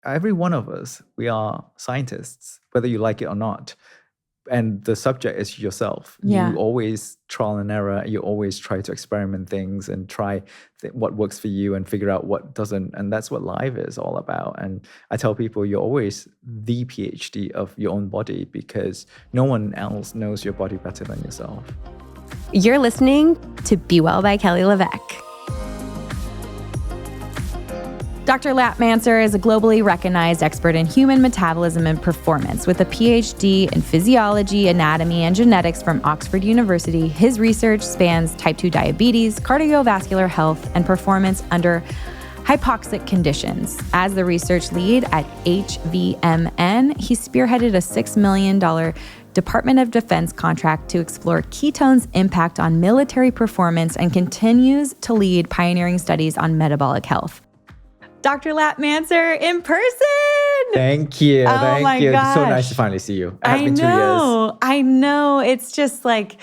every one of us, we are scientists, whether you like it or not. And the subject is yourself. Yeah. You always trial and error. You always try to experiment things and try what works for you and figure out what doesn't. And that's what life is all about. And I tell people you're always the PhD of your own body because no one else knows your body better than yourself. You're listening to Be Well by Kelly LeVeque. Dr. Latt Mansor is a globally recognized expert in human metabolism and performance. With a PhD in physiology, anatomy, and genetics from Oxford University, his research spans type 2 diabetes, cardiovascular health, and performance under hypoxic conditions. As the research lead at HVMN, he spearheaded a $6 million Department of Defense contract to explore ketones' impact on military performance and continues to lead pioneering studies on metabolic health. Dr. Latt Mansor in person. Thank you. Thank you. Gosh. It's so nice to finally see you. It has been 2 years. I know. It's just like,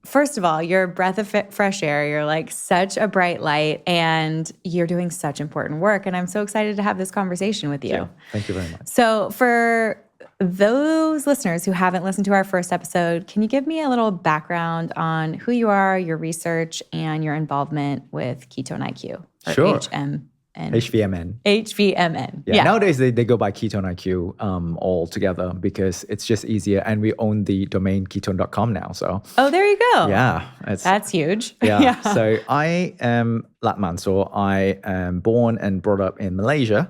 first of all, you're a breath of fresh air. You're like such a bright light and you're doing such important work. And I'm so excited to have this conversation with you. Yeah. Thank you very much. So for those listeners who haven't listened to our first episode, can you give me a little background on who you are, your research, and your involvement with Ketone-IQ? Sure. HVMN. Yeah. Nowadays, they go by Ketone-IQ all together because it's just easier. And we own the domain ketone.com now. So. Oh, there you go. Yeah. That's huge. Yeah. So I am Latt Mansor. I am born and brought up in Malaysia.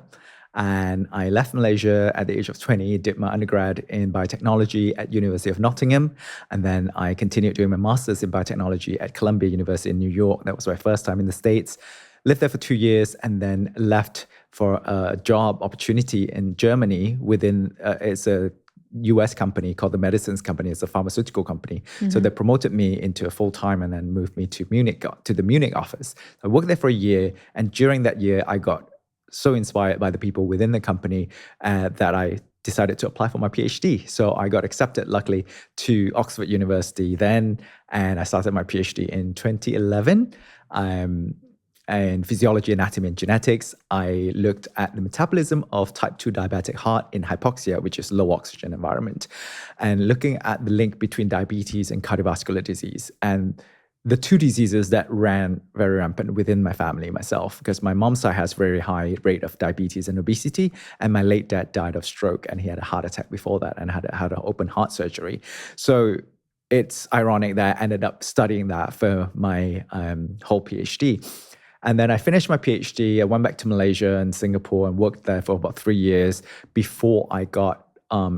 And I left Malaysia at the age of 20, did my undergrad in biotechnology at University of Nottingham. And then I continued doing my master's in biotechnology at Columbia University in New York. That was my first time in the States. Lived there for 2 years and then left for a job opportunity in Germany within, it's a US company called the Medicines Company. It's a pharmaceutical company. Mm-hmm. So they promoted me into a full-time and then moved me to Munich, to the Munich office. I worked there for a year. And during that year, I got so inspired by the people within the company that I decided to apply for my PhD. So I got accepted, luckily, to Oxford University then. And I started my PhD in 2011. And physiology, anatomy, and genetics. I looked at the metabolism of type 2 diabetic heart in hypoxia, which is low oxygen environment, and looking at the link between diabetes and cardiovascular disease. And the two diseases that ran very rampant within my family, myself, because my mom's side has very high rate of diabetes and obesity, and my late dad died of stroke, and he had a heart attack before that and had an open heart surgery. So it's ironic that I ended up studying that for my whole PhD. And then I finished my PhD. I went back to Malaysia and Singapore and worked there for about 3 years before I got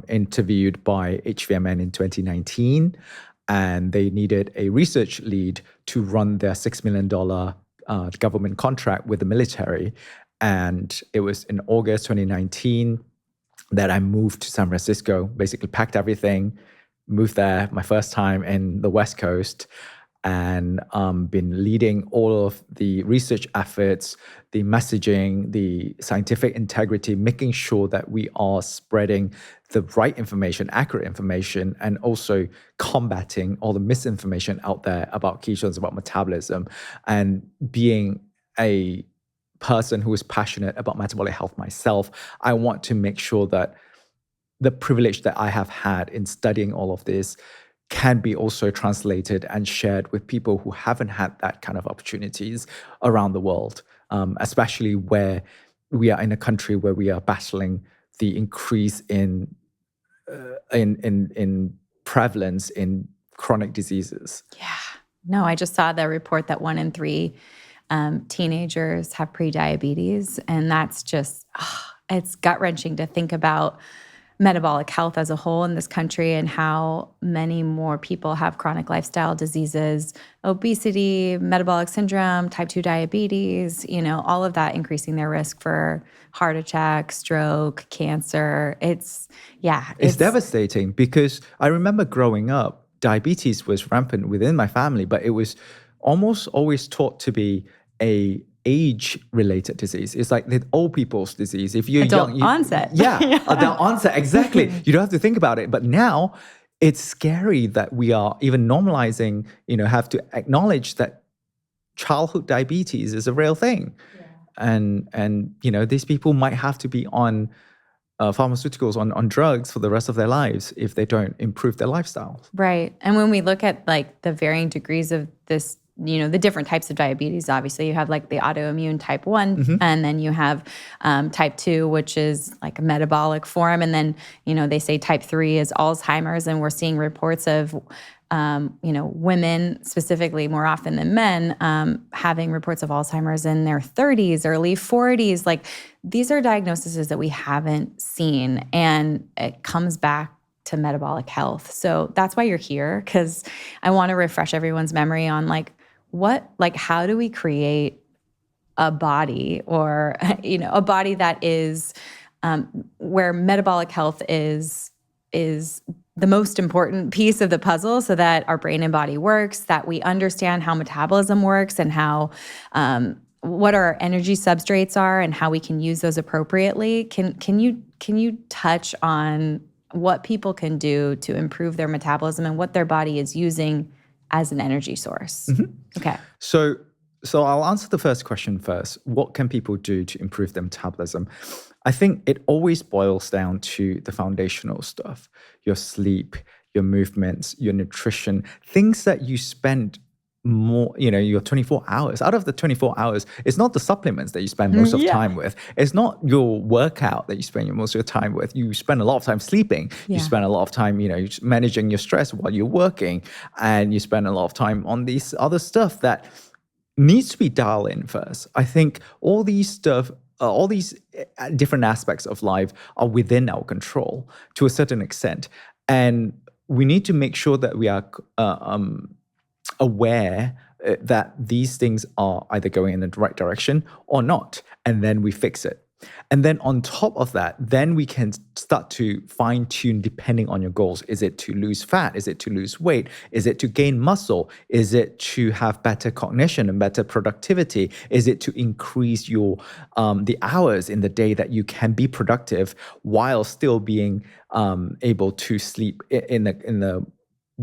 interviewed by HVMN in 2019. And they needed a research lead to run their $6 million government contract with the military. And it was in August 2019 that I moved to San Francisco, basically packed everything, moved there, my first time in the West Coast, and been leading all of the research efforts, the messaging, the scientific integrity, making sure that we are spreading the right information, accurate information, and also combating all the misinformation out there about ketones, about metabolism, and being a person who is passionate about metabolic health myself. I want to make sure that the privilege that I have had in studying all of this can be also translated and shared with people who haven't had that kind of opportunities around the world, especially where we are in a country where we are battling the increase in prevalence in chronic diseases. Yeah. No, I just saw the report that 1 in 3 teenagers have prediabetes, and that's just, it's gut-wrenching to think about metabolic health as a whole in this country and how many more people have chronic lifestyle diseases, obesity, metabolic syndrome, type 2 diabetes, all of that increasing their risk for heart attack, stroke, cancer. It's devastating because I remember growing up, diabetes was rampant within my family, but it was almost always taught to be a age-related disease. It's like the old people's disease. If you're adult young, onset. Adult onset, exactly. You don't have to think about it. But now it's scary that we are even normalizing, have to acknowledge that childhood diabetes is a real thing. and these people might have to be on pharmaceuticals, on drugs for the rest of their lives if they don't improve their lifestyle. Right. And when we look at like the varying degrees of this, the different types of diabetes, obviously you have like the autoimmune type 1, and then you have type 2, which is like a metabolic form. And then, they say type 3 is Alzheimer's. And we're seeing reports of, women specifically more often than men having reports of Alzheimer's in their 30s, early 40s. Like these are diagnoses that we haven't seen. And it comes back to metabolic health. So that's why you're here, because I want to refresh everyone's memory on how do we create a body or, a body that is where metabolic health is the most important piece of the puzzle, so that our brain and body works, that we understand how metabolism works and how what our energy substrates are and how we can use those appropriately. Can you touch on what people can do to improve their metabolism and what their body is using as an energy source? Okay. So I'll answer the first question first. What can people do to improve their metabolism? I think it always boils down to the foundational stuff: your sleep, your movements, your nutrition, things that you spend more, your 24 hours. Out of the 24 hours, it's not the supplements that you spend most of the time with. It's not your workout that you spend most of your time with. You spend a lot of time sleeping. You spend a lot of time, managing your stress while you're working. And you spend a lot of time on these other stuff that needs to be dialed in first. I think all these different aspects of life are within our control to a certain extent. And we need to make sure that we are aware that these things are either going in the right direction or not, and then we fix it. And then on top of that, then we can start to fine tune depending on your goals. Is it to lose fat? Is it to lose weight? Is it to gain muscle? Is it to have better cognition and better productivity? Is it to increase your the hours in the day that you can be productive while still being able to sleep in the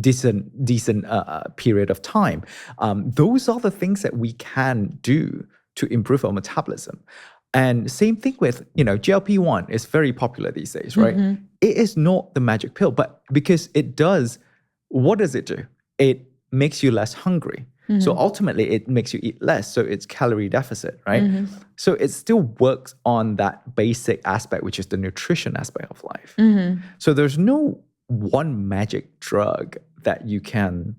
decent period of time? Those are the things that we can do to improve our metabolism. And same thing with, GLP-1 is very popular these days, right? It is not the magic pill, but because it does, what does it do? It makes you less hungry. So ultimately, it makes you eat less. So it's calorie deficit, right? So it still works on that basic aspect, which is the nutrition aspect of life. So there's no one magic drug that you can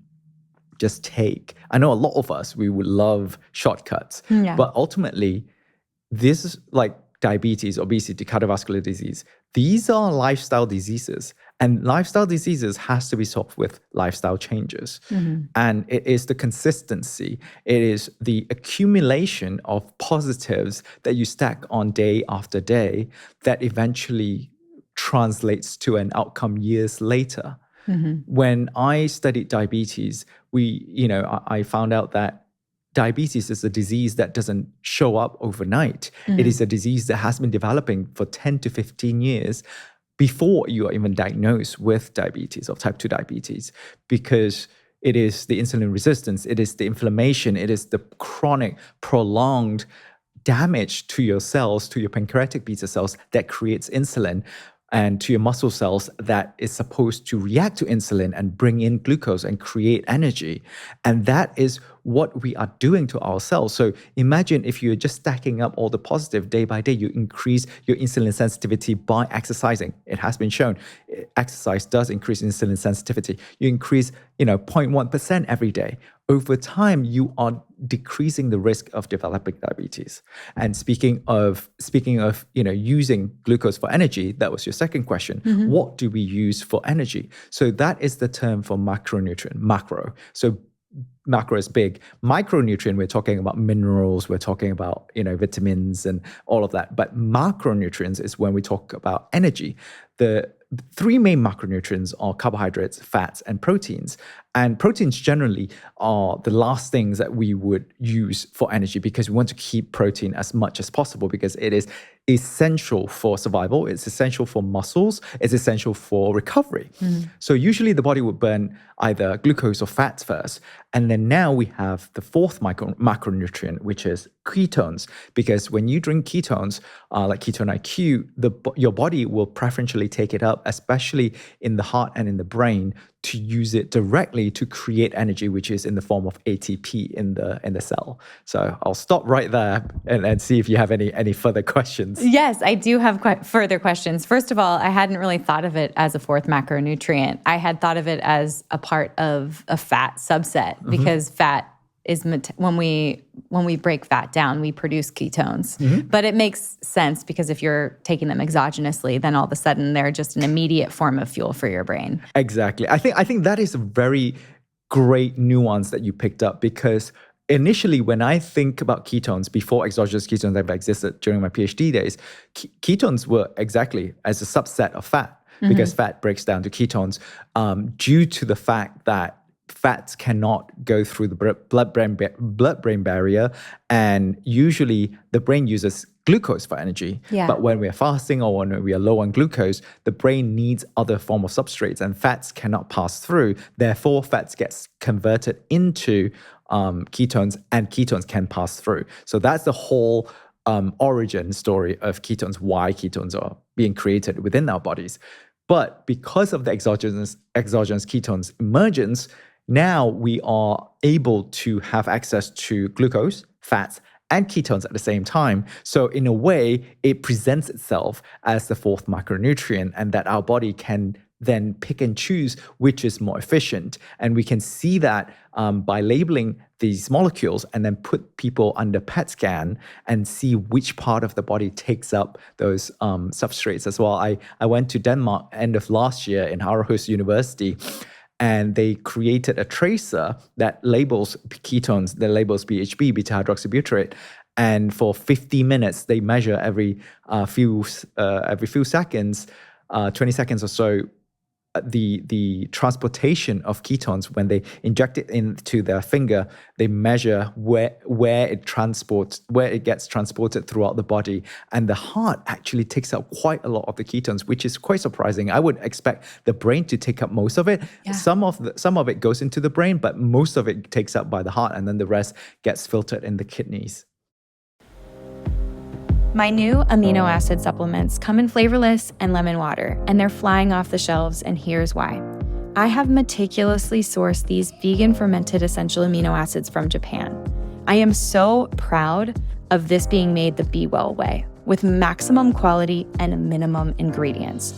just take. I know a lot of us, we would love shortcuts, but ultimately, this is like diabetes, obesity, cardiovascular disease. These are lifestyle diseases, and lifestyle diseases has to be solved with lifestyle changes. And it is the consistency. It is the accumulation of positives that you stack on day after day that eventually translates to an outcome years later. When I studied diabetes, I found out that diabetes is a disease that doesn't show up overnight. It is a disease that has been developing for 10 to 15 years before you are even diagnosed with diabetes or type 2 diabetes, because it is the insulin resistance, it is the inflammation, it is the chronic, prolonged damage to your cells, to your pancreatic beta cells that creates insulin, and to your muscle cells that is supposed to react to insulin and bring in glucose and create energy. And that is what we are doing to our cells. So imagine if you're just stacking up all the positive day by day, you increase your insulin sensitivity by exercising. It has been shown exercise does increase insulin sensitivity. You increase, 0.1% every day. Over time, you are decreasing the risk of developing diabetes. And speaking of, using glucose for energy, that was your second question. What do we use for energy? So that is the term for macronutrient, macro. So macro is big. Micronutrient, we're talking about minerals, we're talking about, vitamins and all of that. But macronutrients is when we talk about energy. The three main macronutrients are carbohydrates, fats, and proteins. And proteins generally are the last things that we would use for energy because we want to keep protein as much as possible because it is essential for survival, it's essential for muscles, it's essential for recovery. So usually the body would burn either glucose or fats first. And then now we have the fourth macronutrient, which is ketones. Because when you drink ketones, like Ketone-IQ, your body will preferentially take it up, especially in the heart and in the brain, to use it directly to create energy, which is in the form of ATP in the cell. So I'll stop right there and see if you have any further questions. Yes, I do have further questions. First of all, I hadn't really thought of it as a fourth macronutrient. I had thought of it as a part of a fat subset because fat is when we break fat down, we produce ketones. But it makes sense because if you're taking them exogenously, then all of a sudden they're just an immediate form of fuel for your brain. Exactly. I think that is a very great nuance that you picked up because initially, when I think about ketones, before exogenous ketones ever existed during my PhD days, ketones were exactly as a subset of fat because fat breaks down to ketones due to the fact that fats cannot go through the blood-brain barrier, and usually the brain uses glucose for energy. But when we are fasting or when we are low on glucose, the brain needs other form of substrates and fats cannot pass through. Therefore, fats gets converted into ketones and ketones can pass through. So that's the whole origin story of ketones, why ketones are being created within our bodies. But because of the exogenous ketones emergence, now we are able to have access to glucose, fats, and ketones at the same time. So in a way, it presents itself as the fourth macronutrient and that our body can then pick and choose which is more efficient. And we can see that by labeling these molecules and then put people under PET scan and see which part of the body takes up those substrates as well. I went to Denmark end of last year in Aarhus University, and they created a tracer that labels ketones, that labels BHB, beta-hydroxybutyrate. And for 50 minutes, they measure every few seconds, 20 seconds or so, the transportation of ketones. When they inject it into their finger, they measure where it gets transported throughout the body. And the heart actually takes up quite a lot of the ketones, which is quite surprising. I would expect the brain to take up most of it. Some of it goes into the brain, but most of it takes up by the heart, and then the rest gets filtered in the kidneys. My new amino acid supplements come in flavorless and lemon water, and they're flying off the shelves, and here's why. I have meticulously sourced these vegan fermented essential amino acids from Japan. I am so proud of this being made the Be Well way, with maximum quality and minimum ingredients.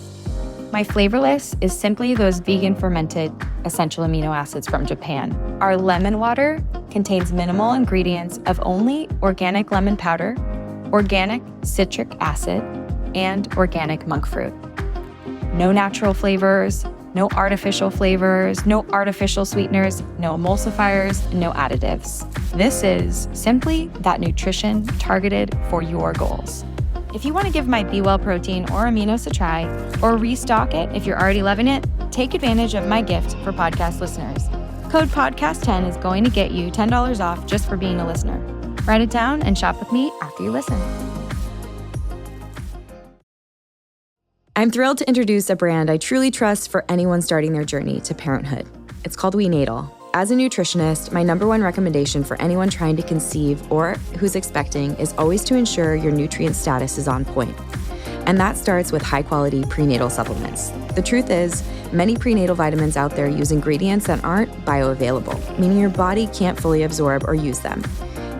My flavorless is simply those vegan fermented essential amino acids from Japan. Our lemon water contains minimal ingredients of only organic lemon powder, organic citric acid, and organic monk fruit. No natural flavors, no artificial flavors, no artificial sweeteners, no emulsifiers, no additives. This is simply that nutrition targeted for your goals. If you want to give my Be Well protein or aminos a try, or restock it if you're already loving it, take advantage of my gift for podcast listeners. Code podcast10 is going to get you $10 off just for being a listener. Write it down and shop with me after you listen. I'm thrilled to introduce a brand I truly trust for anyone starting their journey to parenthood. It's called WeNatal. As a nutritionist, my number one recommendation for anyone trying to conceive or who's expecting is always to ensure your nutrient status is on point. And that starts with high-quality prenatal supplements. The truth is, many prenatal vitamins out there use ingredients that aren't bioavailable, meaning your body can't fully absorb or use them.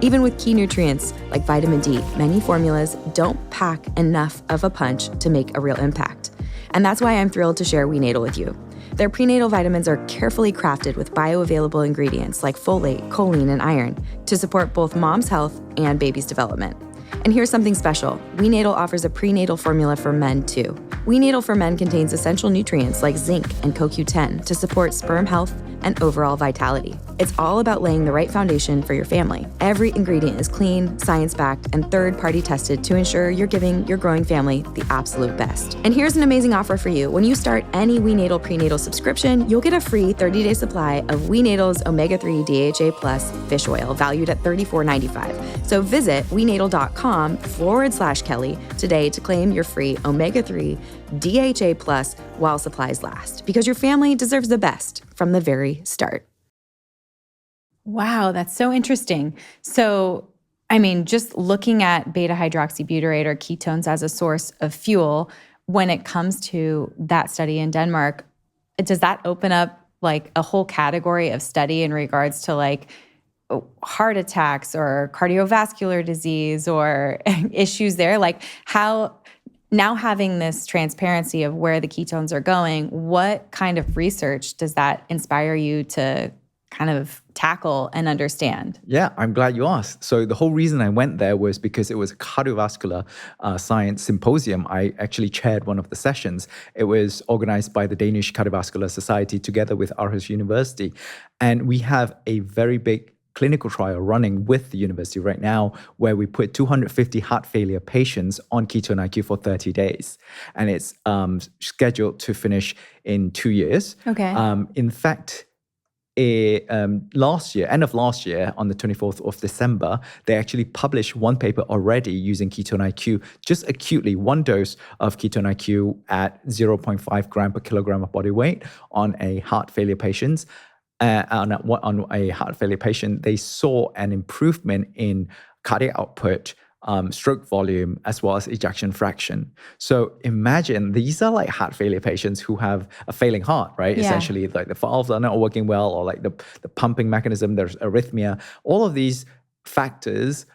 Even with key nutrients like vitamin D, many formulas don't pack enough of a punch to make a real impact. And that's why I'm thrilled to share WeNatal with you. Their prenatal vitamins are carefully crafted with bioavailable ingredients like folate, choline, and iron to support both mom's health and baby's development. And here's something special. WeNatal offers a prenatal formula for men too. WeNatal for Men contains essential nutrients like zinc and CoQ10 to support sperm health and overall vitality. It's all about laying the right foundation for your family. Every ingredient is clean, science-backed, and third-party tested to ensure you're giving your growing family the absolute best. And here's an amazing offer for you. When you start any WeNatal prenatal subscription, you'll get a free 30-day supply of WeNatal's Omega-3 DHA Plus fish oil valued at $34.95. So visit wenatal.com/Kelly today to claim your free Omega-3 DHA Plus while supplies last, because your family deserves the best from the very start. Wow, that's so interesting. So, I mean, just looking at beta hydroxybutyrate or ketones as a source of fuel, when it comes to that study in Denmark, does that open up like a whole category of study in regards to like heart attacks or cardiovascular disease or issues there? Like how, now having this transparency of where the ketones are going, what kind of research does that inspire you to kind of tackle and understand? Yeah, I'm glad you asked. So the whole reason I went there was because it was a cardiovascular science symposium. I actually chaired one of the sessions. It was organized by the Danish Cardiovascular Society together with Aarhus University. And we have a very big clinical trial running with the university right now where we put 250 heart failure patients on Ketone-IQ for 30 days. And it's scheduled to finish in 2 years. Okay. In fact, last year, end of last year, on the 24th of December, they actually published one paper already using Ketone-IQ, just acutely, one dose of Ketone-IQ at 0.5 gram per kilogram of body weight on a heart failure patient. On a heart failure patient, they saw an improvement in cardiac output, stroke volume, as well as ejection fraction. So imagine these are like heart failure patients who have a failing heart, right? Yeah. Essentially, like the valves are not working well, or like the pumping mechanism, there's arrhythmia. All of these factors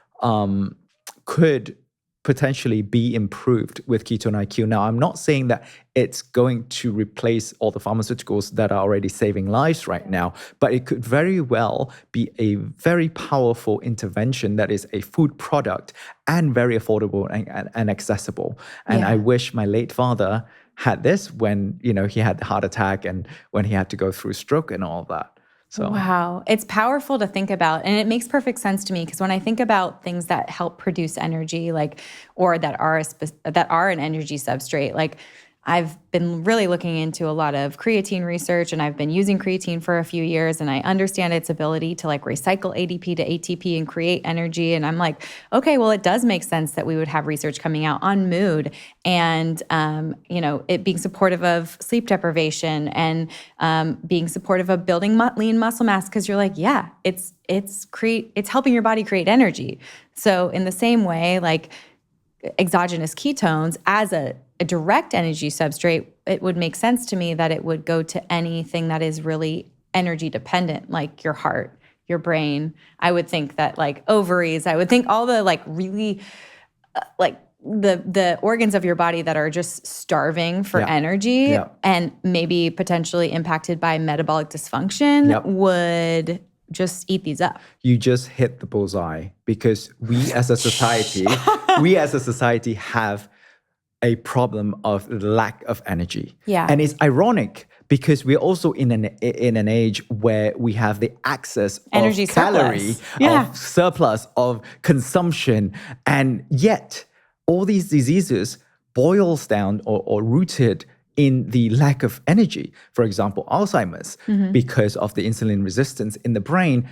could potentially be improved with Ketone-IQ. Now, I'm not saying that it's going to replace all the pharmaceuticals that are already saving lives right now, but it could very well be a very powerful intervention that is a food product and very affordable and accessible. And I wish my late father had this when, you know, he had the heart attack and when he had to go through stroke and all of that. So. Wow. It's powerful to think about. And it makes perfect sense to me because when I think about things that help produce energy, like, or that are an energy substrate, like I've been really looking into a lot of creatine research and I've been using creatine for a few years and I understand its ability to like recycle ADP to ATP and create energy. And I'm like, okay, well, it does make sense that we would have research coming out on mood and, you know, it being supportive of sleep deprivation and being supportive of building lean muscle mass. Cause you're like, yeah, it's helping your body create energy. So in the same way, like exogenous ketones as a direct energy substrate, it would make sense to me that it would go to anything that is really energy dependent, like your heart, your brain. I would think that like ovaries, I would think all the like really like the organs of your body that are just starving for energy and maybe potentially impacted by metabolic dysfunction would just eat these up. You just hit the bullseye because we as a society, have a problem of lack of energy. Yeah. And it's ironic because we're also in an age where we have the access energy of calorie, of surplus, of consumption. And yet all these diseases boils down or rooted in the lack of energy. For example, Alzheimer's, because of the insulin resistance in the brain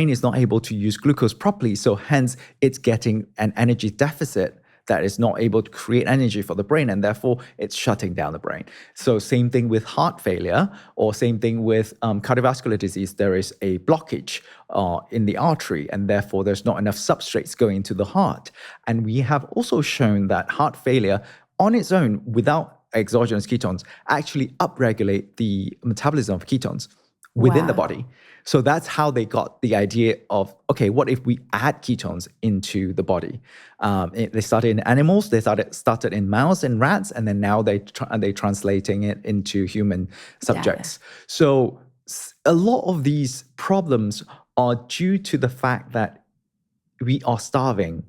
is not able to use glucose properly. So hence it's getting an energy deficit that is not able to create energy for the brain, and therefore it's shutting down the brain. So same thing with heart failure, or same thing with cardiovascular disease. There is a blockage in the artery, and therefore there's not enough substrates going into the heart. And we have also shown that heart failure on its own, without exogenous ketones, actually upregulate the metabolism of ketones within the body. So that's how they got the idea of, okay, what if we add ketones into the body? They started in animals, they started in mouse and rats, and then now they're translating it into human subjects. So a lot of these problems are due to the fact that we are starving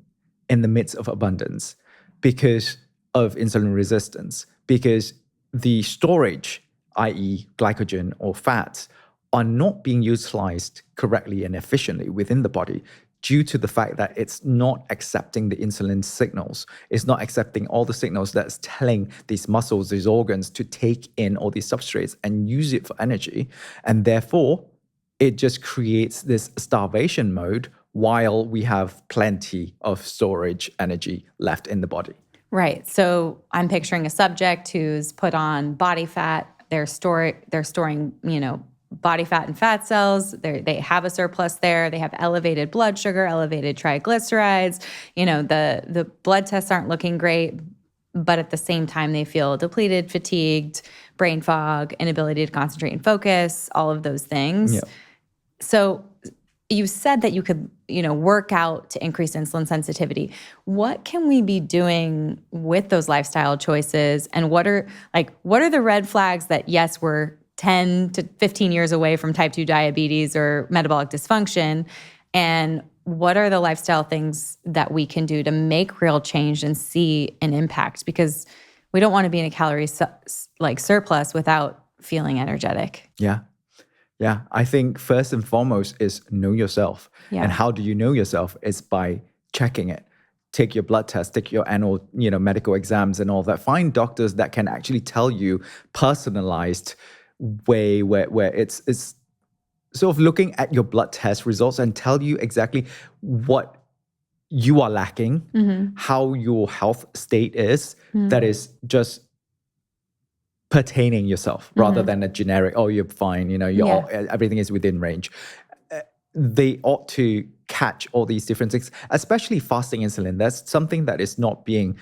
in the midst of abundance because of insulin resistance, because the storage, i.e. glycogen or fats, are not being utilized correctly and efficiently within the body due to the fact that it's not accepting the insulin signals. It's not accepting all the signals that's telling these muscles, these organs to take in all these substrates and use it for energy. And therefore, it just creates this starvation mode while we have plenty of storage energy left in the body. Right. So I'm picturing a subject who's put on body fat. They're storing, body fat and fat cells. They have a surplus there. They have elevated blood sugar, elevated triglycerides. The blood tests aren't looking great, but at the same time, they feel depleted, fatigued, brain fog, inability to concentrate and focus, all of those things. Yeah. So you said that you could, work out to increase insulin sensitivity. What can we be doing with those lifestyle choices? And what are the red flags that, yes, we're 10 to 15 years away from type 2 diabetes or metabolic dysfunction? And what are the lifestyle things that we can do to make real change and see an impact? Because we don't want to be in a calorie surplus without feeling energetic. Yeah, I think first and foremost is know yourself. Yeah. And how do you know yourself? Is by checking it. Take your blood test, take your annual, medical exams and all that. Find doctors that can actually tell you personalized way where it's sort of looking at your blood test results and tell you exactly what you are lacking, how your health state is, that is just pertaining yourself rather than a generic, oh, you're fine, everything is within range. They ought to catch all these different things, especially fasting insulin. That's something that is not being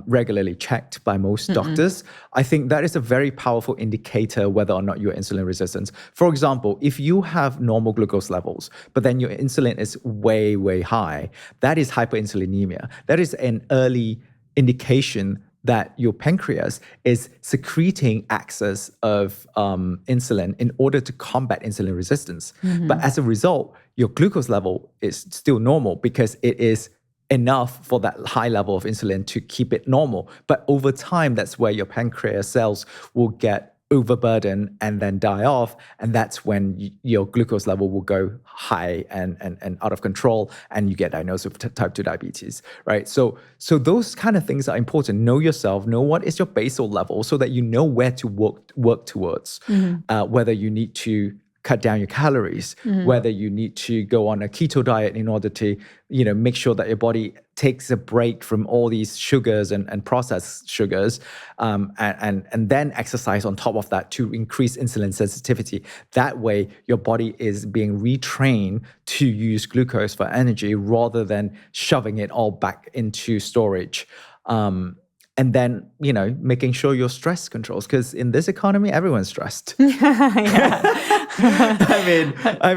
regularly checked by most doctors. I think that is a very powerful indicator whether or not you're insulin resistant. For example, if you have normal glucose levels, but then your insulin is way, way high, that is hyperinsulinemia. That is an early indication that your pancreas is secreting excess of insulin in order to combat insulin resistance. But as a result, your glucose level is still normal because it is enough for that high level of insulin to keep it normal. But over time, that's where your pancreas cells will get overburdened and then die off. And that's when your glucose level will go high and out of control, and you get diagnosed with type 2 diabetes, right? So those kind of things are important. Know yourself, know what is your basal level so that you know where to work towards, whether you need to cut down your calories, whether you need to go on a keto diet in order to, make sure that your body takes a break from all these sugars and processed sugars, and then exercise on top of that to increase insulin sensitivity. That way, your body is being retrained to use glucose for energy rather than shoving it all back into storage. And then, making sure your stress controls, because in this economy, everyone's stressed. I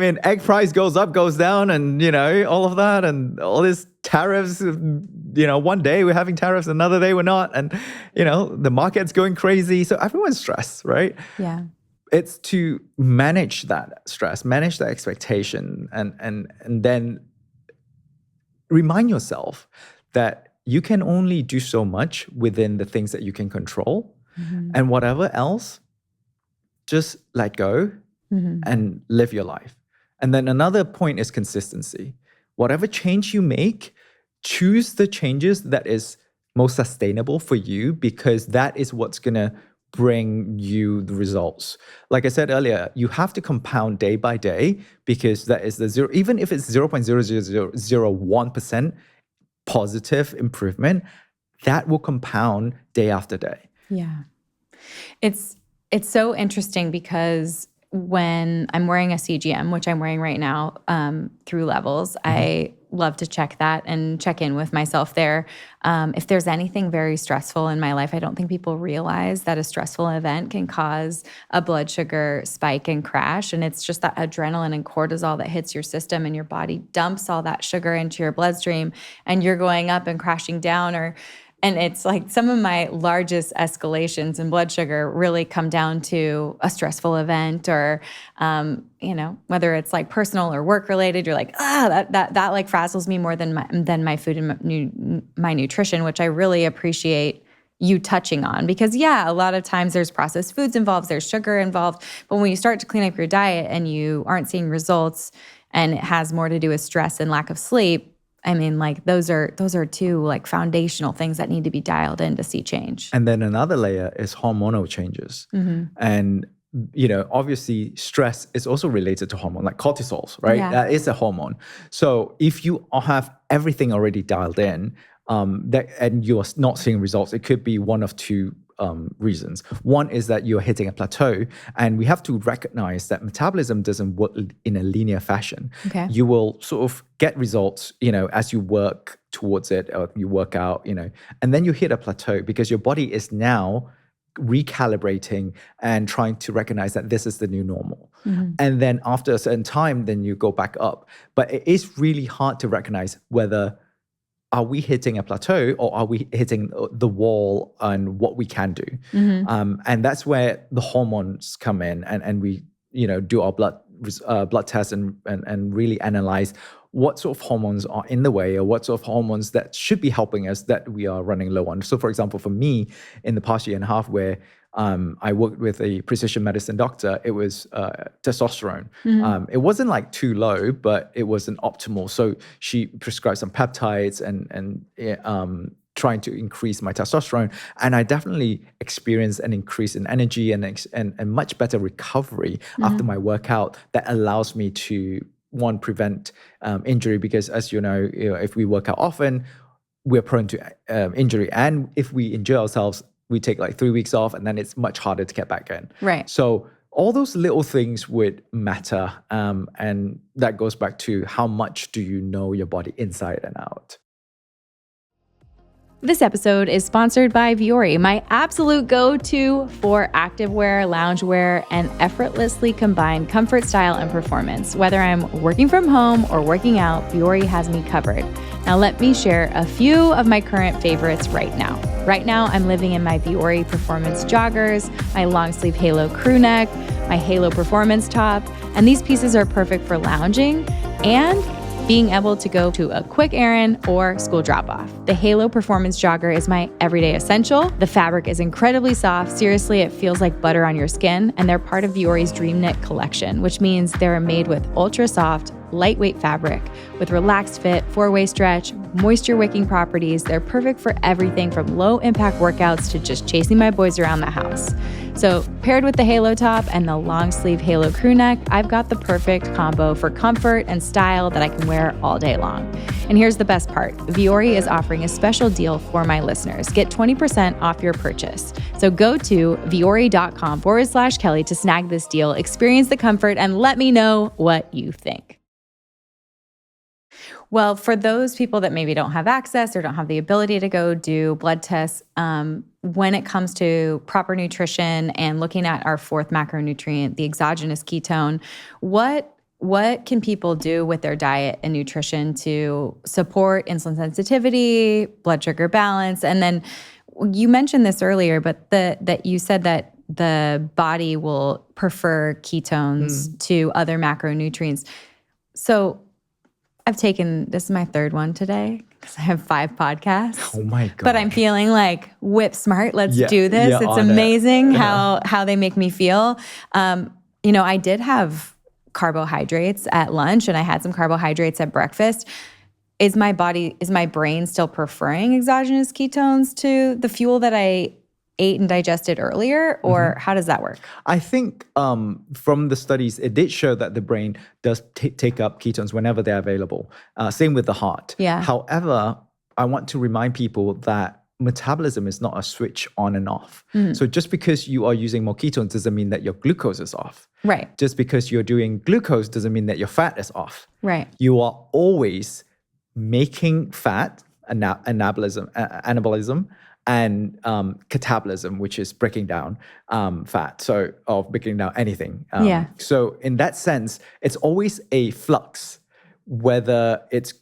mean, egg price goes up, goes down, and, all of that, and all these tariffs, one day we're having tariffs, another day we're not. And, the market's going crazy. So everyone's stressed, right? Yeah. It's to manage that stress, manage that expectation, and then remind yourself that you can only do so much within the things that you can control. And whatever else, just let go and live your life. And then another point is consistency. Whatever change you make, choose the changes that is most sustainable for you, because that is what's going to bring you the results. Like I said earlier, you have to compound day by day, because that is the zero, even if it's 0.0001% positive improvement, that will compound day after day. Yeah. It's so interesting because when I'm wearing a CGM, which I'm wearing right now, through levels, I love to check that and check in with myself there. If there's anything very stressful in my life, I don't think people realize that a stressful event can cause a blood sugar spike and crash. And it's just that adrenaline and cortisol that hits your system, and your body dumps all that sugar into your bloodstream, and you're going up and crashing down. And it's like some of my largest escalations in blood sugar really come down to a stressful event, or, whether it's like personal or work related. You're like, that like frazzles me more than my food and my nutrition, which I really appreciate you touching on? Because a lot of times there's processed foods involved, there's sugar involved, but when you start to clean up your diet and you aren't seeing results and it has more to do with stress and lack of sleep, I mean, like those are two like foundational things that need to be dialed in to see change. And then another layer is hormonal changes. And obviously stress is also related to hormone, like cortisols, right? Yeah. That is a hormone. So if you have everything already dialed in, and you are not seeing results, it could be one of two reasons. One is that you're hitting a plateau, and we have to recognize that metabolism doesn't work in a linear fashion. Okay. You will sort of get results, as you work towards it, or you work out, and then you hit a plateau because your body is now recalibrating and trying to recognize that this is the new normal. And then after a certain time, then you go back up. But it is really hard to recognize whether are we hitting a plateau or are we hitting the wall and what we can do. And that's where the hormones come in, and we do our blood tests and really analyze what sort of hormones are in the way, or what sort of hormones that should be helping us that we are running low on. So for example, for me, in the past year and a half where I worked with a precision medicine doctor, it was testosterone. It wasn't like too low, but it wasn't optimal. So she prescribed some peptides and trying to increase my testosterone. And I definitely experienced an increase in energy and much better recovery after my workout that allows me to, one, prevent injury, because as you know, if we work out often, we're prone to injury. And if we injure ourselves, we take like 3 weeks off, and then it's much harder to get back in. Right. So all those little things would matter. And that goes back to how much do you know your body inside and out. This episode is sponsored by Vuori, my absolute go-to for activewear, loungewear, and effortlessly combined comfort, style, and performance. Whether I'm working from home or working out, Vuori has me covered. Now let me share a few of my current favorites right now. Right now, I'm living in my Vuori Performance joggers, my long sleeve Halo crew neck, my Halo Performance top, and these pieces are perfect for lounging and being able to go to a quick errand or school drop-off. The Halo Performance Jogger is my everyday essential. The fabric is incredibly soft. Seriously, it feels like butter on your skin, and they're part of Vuori's Dream Knit collection, which means they're made with ultra soft, lightweight fabric with relaxed fit, 4-way stretch, moisture-wicking properties. They're perfect for everything from low-impact workouts to just chasing my boys around the house. So paired with the Halo top and the long sleeve Halo crew neck, I've got the perfect combo for comfort and style that I can wear all day long. And here's the best part. Vuori is offering a special deal for my listeners. Get 20% off your purchase. So go to vuori.com/Kelly to snag this deal, experience the comfort, and let me know what you think. Well, for those people that maybe don't have access or don't have the ability to go do blood tests, when it comes to proper nutrition and looking at our fourth macronutrient, the exogenous ketone, what can people do with their diet and nutrition to support insulin sensitivity, blood sugar balance? And then you mentioned this earlier, but that you said that the body will prefer ketones to other macronutrients. So this is my third one today because I have 5 podcasts. Oh my God. But I'm feeling like whip smart. Let's do this. Yeah, it's amazing how they make me feel. I did have carbohydrates at lunch and I had some carbohydrates at breakfast. Is my brain still preferring exogenous ketones to the fuel that I ate and digested earlier, or how does that work? I think from the studies, it did show that the brain does take up ketones whenever they're available. Same with the heart. Yeah. However, I want to remind people that metabolism is not a switch on and off. So just because you are using more ketones doesn't mean that your glucose is off. Right. Just because you're doing glucose doesn't mean that your fat is off. Right. You are always making fat, anabolism, and catabolism, which is breaking down fat, or breaking down anything. So in that sense, it's always a flux, whether it's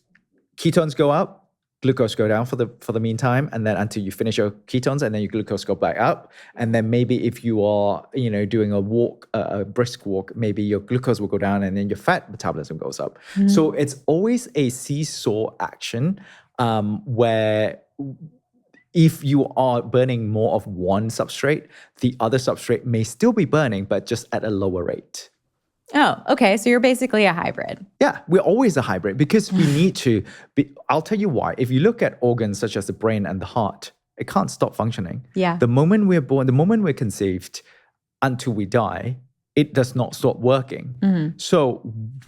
ketones go up, glucose go down for the meantime, and then until you finish your ketones, and then your glucose go back up. And then maybe if you are, doing a walk, a brisk walk, maybe your glucose will go down, and then your fat metabolism goes up. So it's always a seesaw action where if you are burning more of one substrate, the other substrate may still be burning, but just at a lower rate. Oh, okay. So you're basically a hybrid. Yeah, we're always a hybrid because we need to be. I'll tell you why. If you look at organs such as the brain and the heart, it can't stop functioning. Yeah. The moment we're born, the moment we're conceived, until we die, it does not stop working. So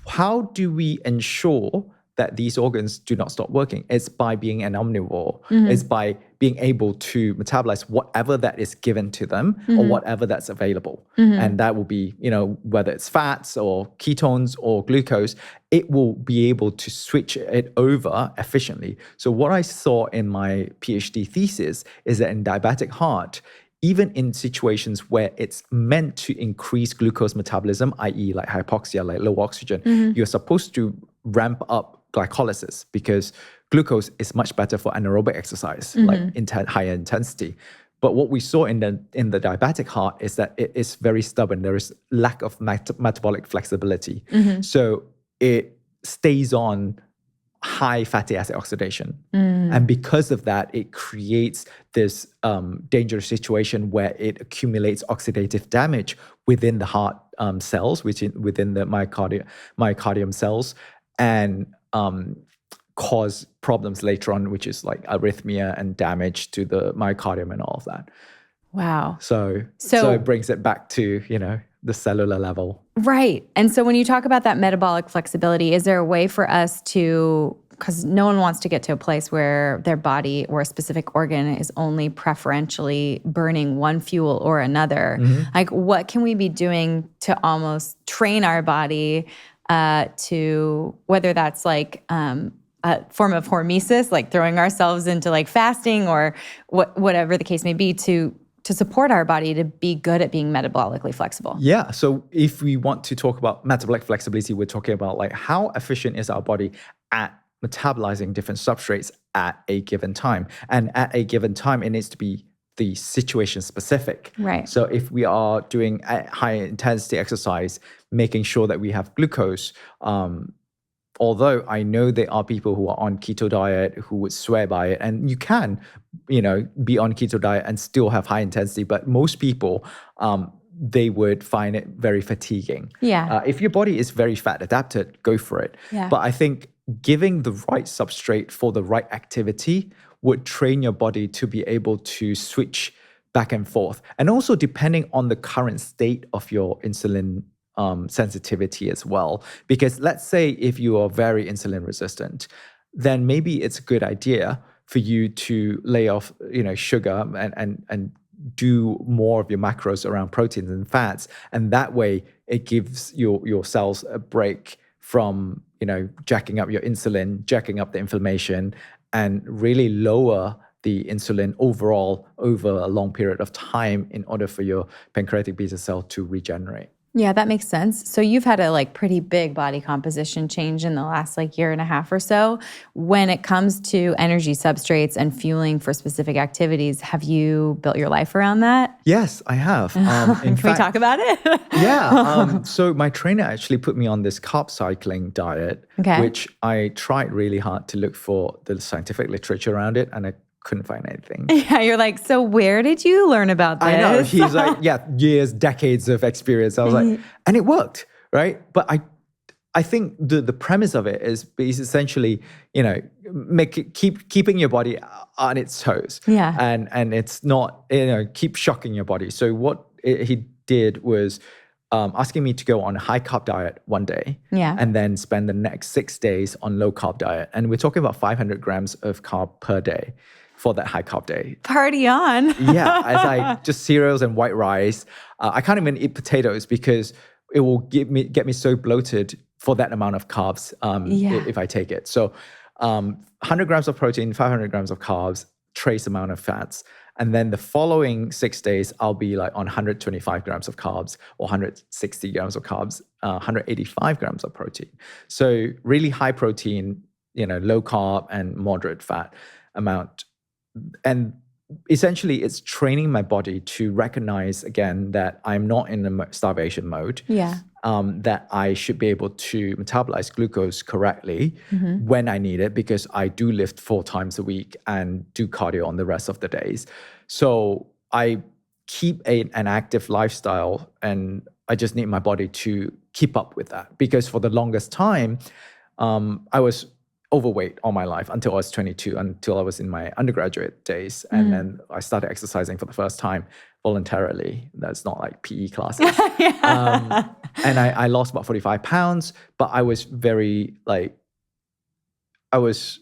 how do we ensure that these organs do not stop working? It's by being an omnivore. It's by being able to metabolize whatever that is given to them or whatever that's available. And that will be, whether it's fats or ketones or glucose, it will be able to switch it over efficiently. So what I saw in my PhD thesis is that in diabetic heart, even in situations where it's meant to increase glucose metabolism, i.e. like hypoxia, like low oxygen, you're supposed to ramp up glycolysis because glucose is much better for anaerobic exercise, like higher intensity. But what we saw in the diabetic heart is that it is very stubborn. There is lack of metabolic flexibility. So it stays on high fatty acid oxidation. And because of that, it creates this dangerous situation where it accumulates oxidative damage within the heart cells, within the myocardium cells, and cause problems later on, which is like arrhythmia and damage to the myocardium and all of that. Wow. So it brings it back to, the cellular level. Right. And so when you talk about that metabolic flexibility, is there a way for us to, because no one wants to get to a place where their body or a specific organ is only preferentially burning one fuel or another. Like, what can we be doing to almost train our body to, whether that's like a form of hormesis, like throwing ourselves into like fasting or whatever the case may be, to support our body to be good at being metabolically flexible? Yeah. So if we want to talk about metabolic flexibility, we're talking about like how efficient is our body at metabolizing different substrates at a given time. And at a given time, it needs to be the situation specific. Right. So if we are doing high intensity exercise, making sure that we have glucose, although I know there are people who are on keto diet who would swear by it, and you can, be on keto diet and still have high intensity, but most people, they would find it very fatiguing. Yeah. If your body is very fat adapted, go for it. Yeah. But I think giving the right substrate for the right activity would train your body to be able to switch back and forth. And also depending on the current state of your insulin sensitivity as well. Because let's say if you are very insulin resistant, then maybe it's a good idea for you to lay off, sugar and do more of your macros around proteins and fats. And that way it gives your cells a break from, jacking up your insulin, jacking up the inflammation, and really lower the insulin overall over a long period of time in order for your pancreatic beta cell to regenerate. Yeah, that makes sense. So you've had a pretty big body composition change in the last year and a half or so. When it comes to energy substrates and fueling for specific activities, have you built your life around that? Yes, I have. Can we talk about it? Yeah. So my trainer actually put me on this carb cycling diet, which I tried really hard to look for the scientific literature around it, and I couldn't find anything. Yeah, you're like, so where did you learn about this? I know. He's like, years, decades of experience. I was like, and it worked, right? But I think the premise of it is essentially, keeping your body on its toes. Yeah. And it's not, keep shocking your body. So what he did was asking me to go on a high carb diet one day, and then spend the next 6 days on low carb diet. And we're talking about 500 grams of carb per day for that high carb day. Party on. Yeah, it's like just cereals and white rice. I can't even eat potatoes because it will get me so bloated for that amount of carbs if I take it. So 100 grams of protein, 500 grams of carbs, trace amount of fats. And then the following 6 days, I'll be on 125 grams of carbs or 160 grams of carbs, 185 grams of protein. So really high protein, low carb and moderate fat amount. And essentially it's training my body to recognize again that I'm not in the starvation mode. Yeah. That I should be able to metabolize glucose correctly when I need it, because I do lift 4 times a week and do cardio on the rest of the days. So I keep an active lifestyle, and I just need my body to keep up with that, because for the longest time, I was overweight all my life until I was 22, until I was in my undergraduate days. And then I started exercising for the first time voluntarily. That's not like PE classes. And I lost about 45 pounds, but I was I was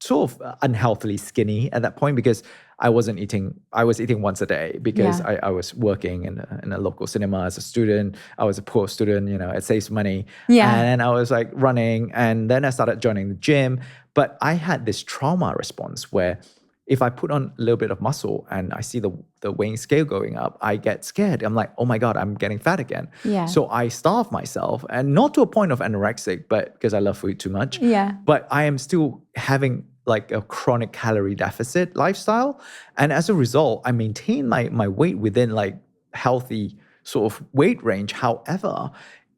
sort of unhealthily skinny at that point, because I was eating once a day, because I was working in a local cinema as a student. I was a poor student, it saves money. Yeah. And I was like running, and then I started joining the gym. But I had this trauma response where if I put on a little bit of muscle and I see the weighing scale going up, I get scared. I'm like, oh my God, I'm getting fat again. Yeah. So I starve myself, and not to a point of anorexic, but because I love food too much. Yeah. But I am still having like a chronic calorie deficit lifestyle. And as a result, I maintain my weight within like healthy sort of weight range. However,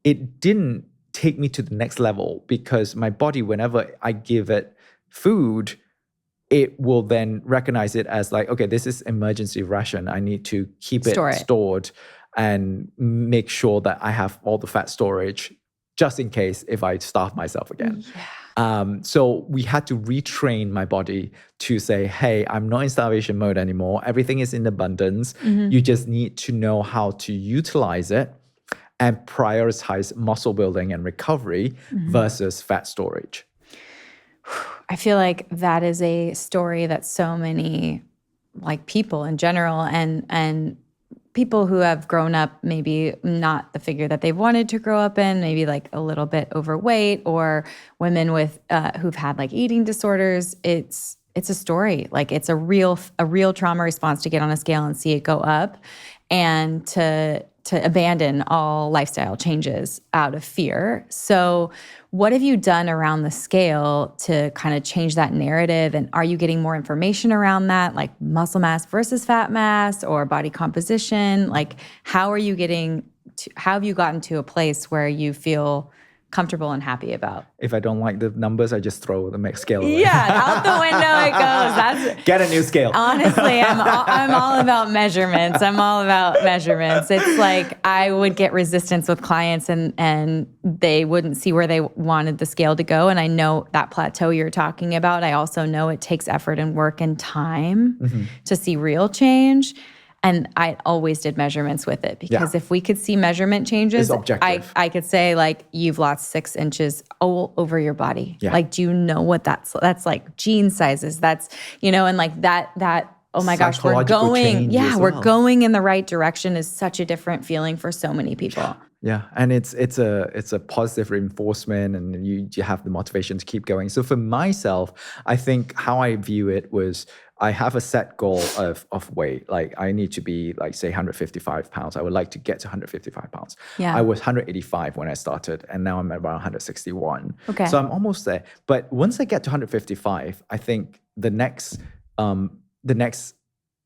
it didn't take me to the next level, because my body, whenever I give it food, it will then recognize it as like, okay, this is emergency ration. I need to keep it stored and make sure that I have all the fat storage just in case if I starve myself again. Yeah. So we had to retrain my body to say, hey, I'm not in starvation mode anymore. Everything is in abundance. You just need to know how to utilize it and prioritize muscle building and recovery versus fat storage. I feel like that is a story that so many like people in general and people who have grown up maybe not the figure that they've wanted to grow up in, maybe like a little bit overweight, or women with who've had like eating disorders. It's a story. Like it's a real trauma response to get on a scale and see it go up, and to abandon all lifestyle changes out of fear. So what have you done around the scale to kind of change that narrative? And are you getting more information around that, like muscle mass versus fat mass or body composition? Like how have you gotten to a place where you feel comfortable and happy about? If I don't like the numbers, I just throw the scale away. Yeah, out the window it goes. Get a new scale. Honestly, I'm all about measurements. It's like I would get resistance with clients and they wouldn't see where they wanted the scale to go. And I know that plateau you're talking about. I also know it takes effort and work and time to see real change. And I always did measurements with it, because if we could see measurement changes, I could say like, you've lost 6 inches all over your body. Yeah. Like, do you know what that's like jean sizes? That's, and like that, oh my gosh, we're going in the right direction is such a different feeling for so many people. Yeah, and it's a positive reinforcement, and you have the motivation to keep going. So for myself, I think how I view it was, I have a set goal of weight. Like I need to be like, say 155 pounds. I would like to get to 155 pounds. Yeah. I was 185 when I started, and now I'm around 161. Okay. So I'm almost there. But once I get to 155, I think the next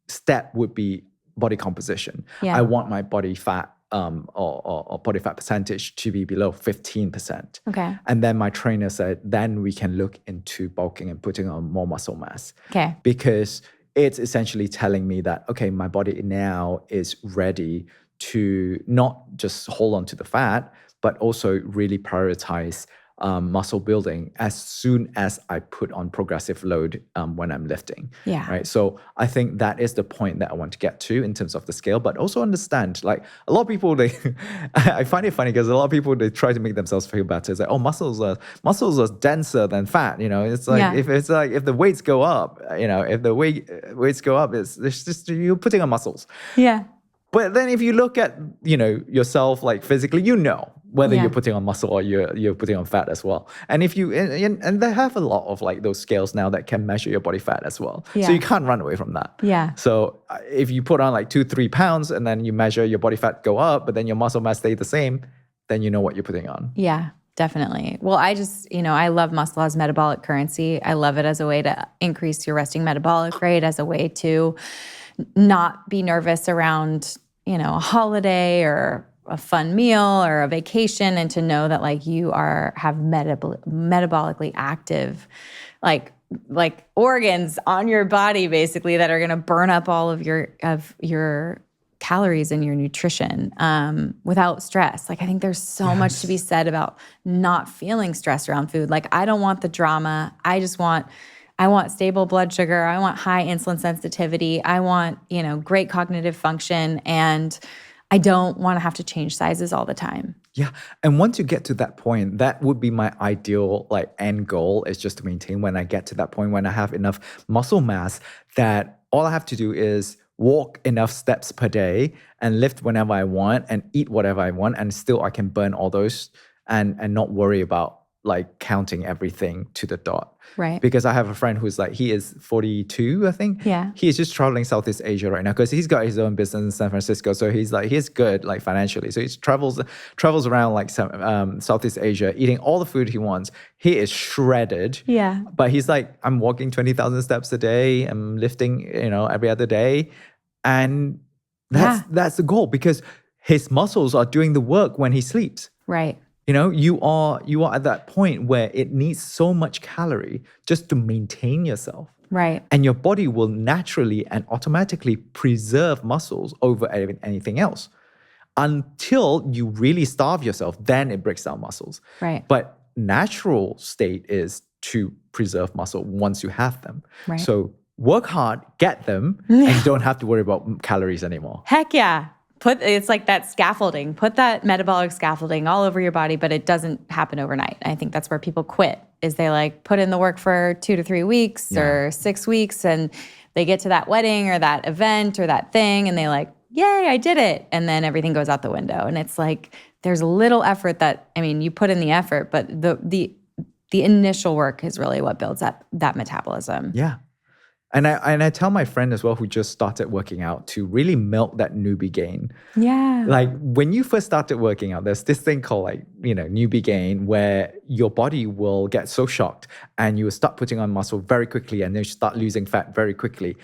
step would be body composition. Yeah. I want my body fat or body fat percentage to be below 15%. Okay. And then my trainer said, then we can look into bulking and putting on more muscle mass. Okay. Because it's essentially telling me that, okay, my body now is ready to not just hold on to the fat, but also really prioritize muscle building as soon as I put on progressive load when I'm lifting. Yeah. Right. So I think that is the point that I want to get to in terms of the scale, but also understand, like a lot of people, I find it funny because a lot of people, they try to make themselves feel better. It's like, oh, muscles are denser than fat. It's like, if the weights go up, if the weights go up, it's just you're putting on muscles. Yeah. But then if you look at, yourself like physically, whether you're putting on muscle or you're putting on fat as well. And if you, and they have a lot of like those scales now that can measure your body fat as well. Yeah. So you can't run away from that. Yeah. So if you put on like 2-3 pounds and then you measure your body fat go up, but then your muscle mass stay the same, then you know what you're putting on. Yeah. Definitely. Well, I just, I love muscle as metabolic currency. I love it as a way to increase your resting metabolic rate, as a way to not be nervous around, a holiday or a fun meal or a vacation, and to know that like you have metabolically active, like organs on your body basically that are going to burn up all of your calories and your nutrition without stress. Like I think there's so much to be said about not feeling stressed around food. Like I don't want the drama. I want stable blood sugar. I want high insulin sensitivity. I want, great cognitive function. And I don't want to have to change sizes all the time. Yeah. And once you get to that point, that would be my ideal like end goal, is just to maintain when I get to that point, when I have enough muscle mass that all I have to do is walk enough steps per day and lift whenever I want and eat whatever I want. And still I can burn all those and not worry about like counting everything to the dot. Right. Because I have a friend who's like, he is 42, I think. Yeah. He is just traveling Southeast Asia right now because he's got his own business in San Francisco. So he's good like financially. So he travels around like Southeast Asia, eating all the food he wants. He is shredded. Yeah. But he's like, I'm walking 20,000 steps a day. I'm lifting, every other day. And that's the goal, because his muscles are doing the work when he sleeps. Right. You are at that point where it needs so much calorie just to maintain yourself. Right. And your body will naturally and automatically preserve muscles over anything else until you really starve yourself. Then it breaks down muscles. Right. But natural state is to preserve muscle once you have them. Right. So work hard, get them, and don't have to worry about calories anymore. Heck yeah. It's like that scaffolding. Put that metabolic scaffolding all over your body, but it doesn't happen overnight. I think that's where people quit, is they like put in the work for 2 to 3 weeks or 6 weeks, and they get to that wedding or that event or that thing, and they like, yay, I did it. And then everything goes out the window. And it's like, there's a little effort you put in the effort, but the initial work is really what builds that metabolism. Yeah. And I tell my friend as well, who just started working out, to really milk that newbie gain. Yeah. Like when you first started working out, there's this thing called like, newbie gain, where your body will get so shocked and you will start putting on muscle very quickly and then you start losing fat very quickly.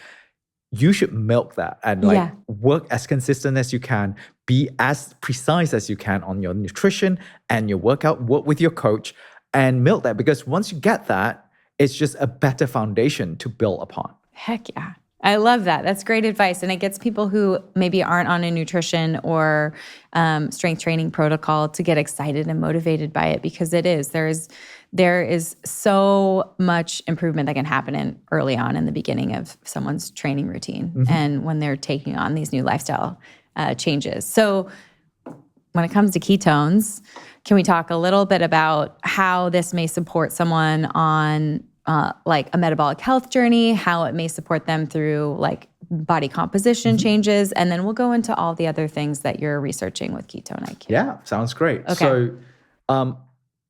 You should milk that and work as consistent as you can, be as precise as you can on your nutrition and your workout, work with your coach and milk that, because once you get that, it's just a better foundation to build upon. Heck yeah. I love that. That's great advice. And it gets people who maybe aren't on a nutrition or strength training protocol to get excited and motivated by it, because there is so much improvement that can happen early on in the beginning of someone's training routine and when they're taking on these new lifestyle changes. So when it comes to ketones, can we talk a little bit about how this may support someone on like a metabolic health journey, how it may support them through like body composition changes, and then we'll go into all the other things that you're researching with Ketone-IQ. Yeah, sounds great. Okay. So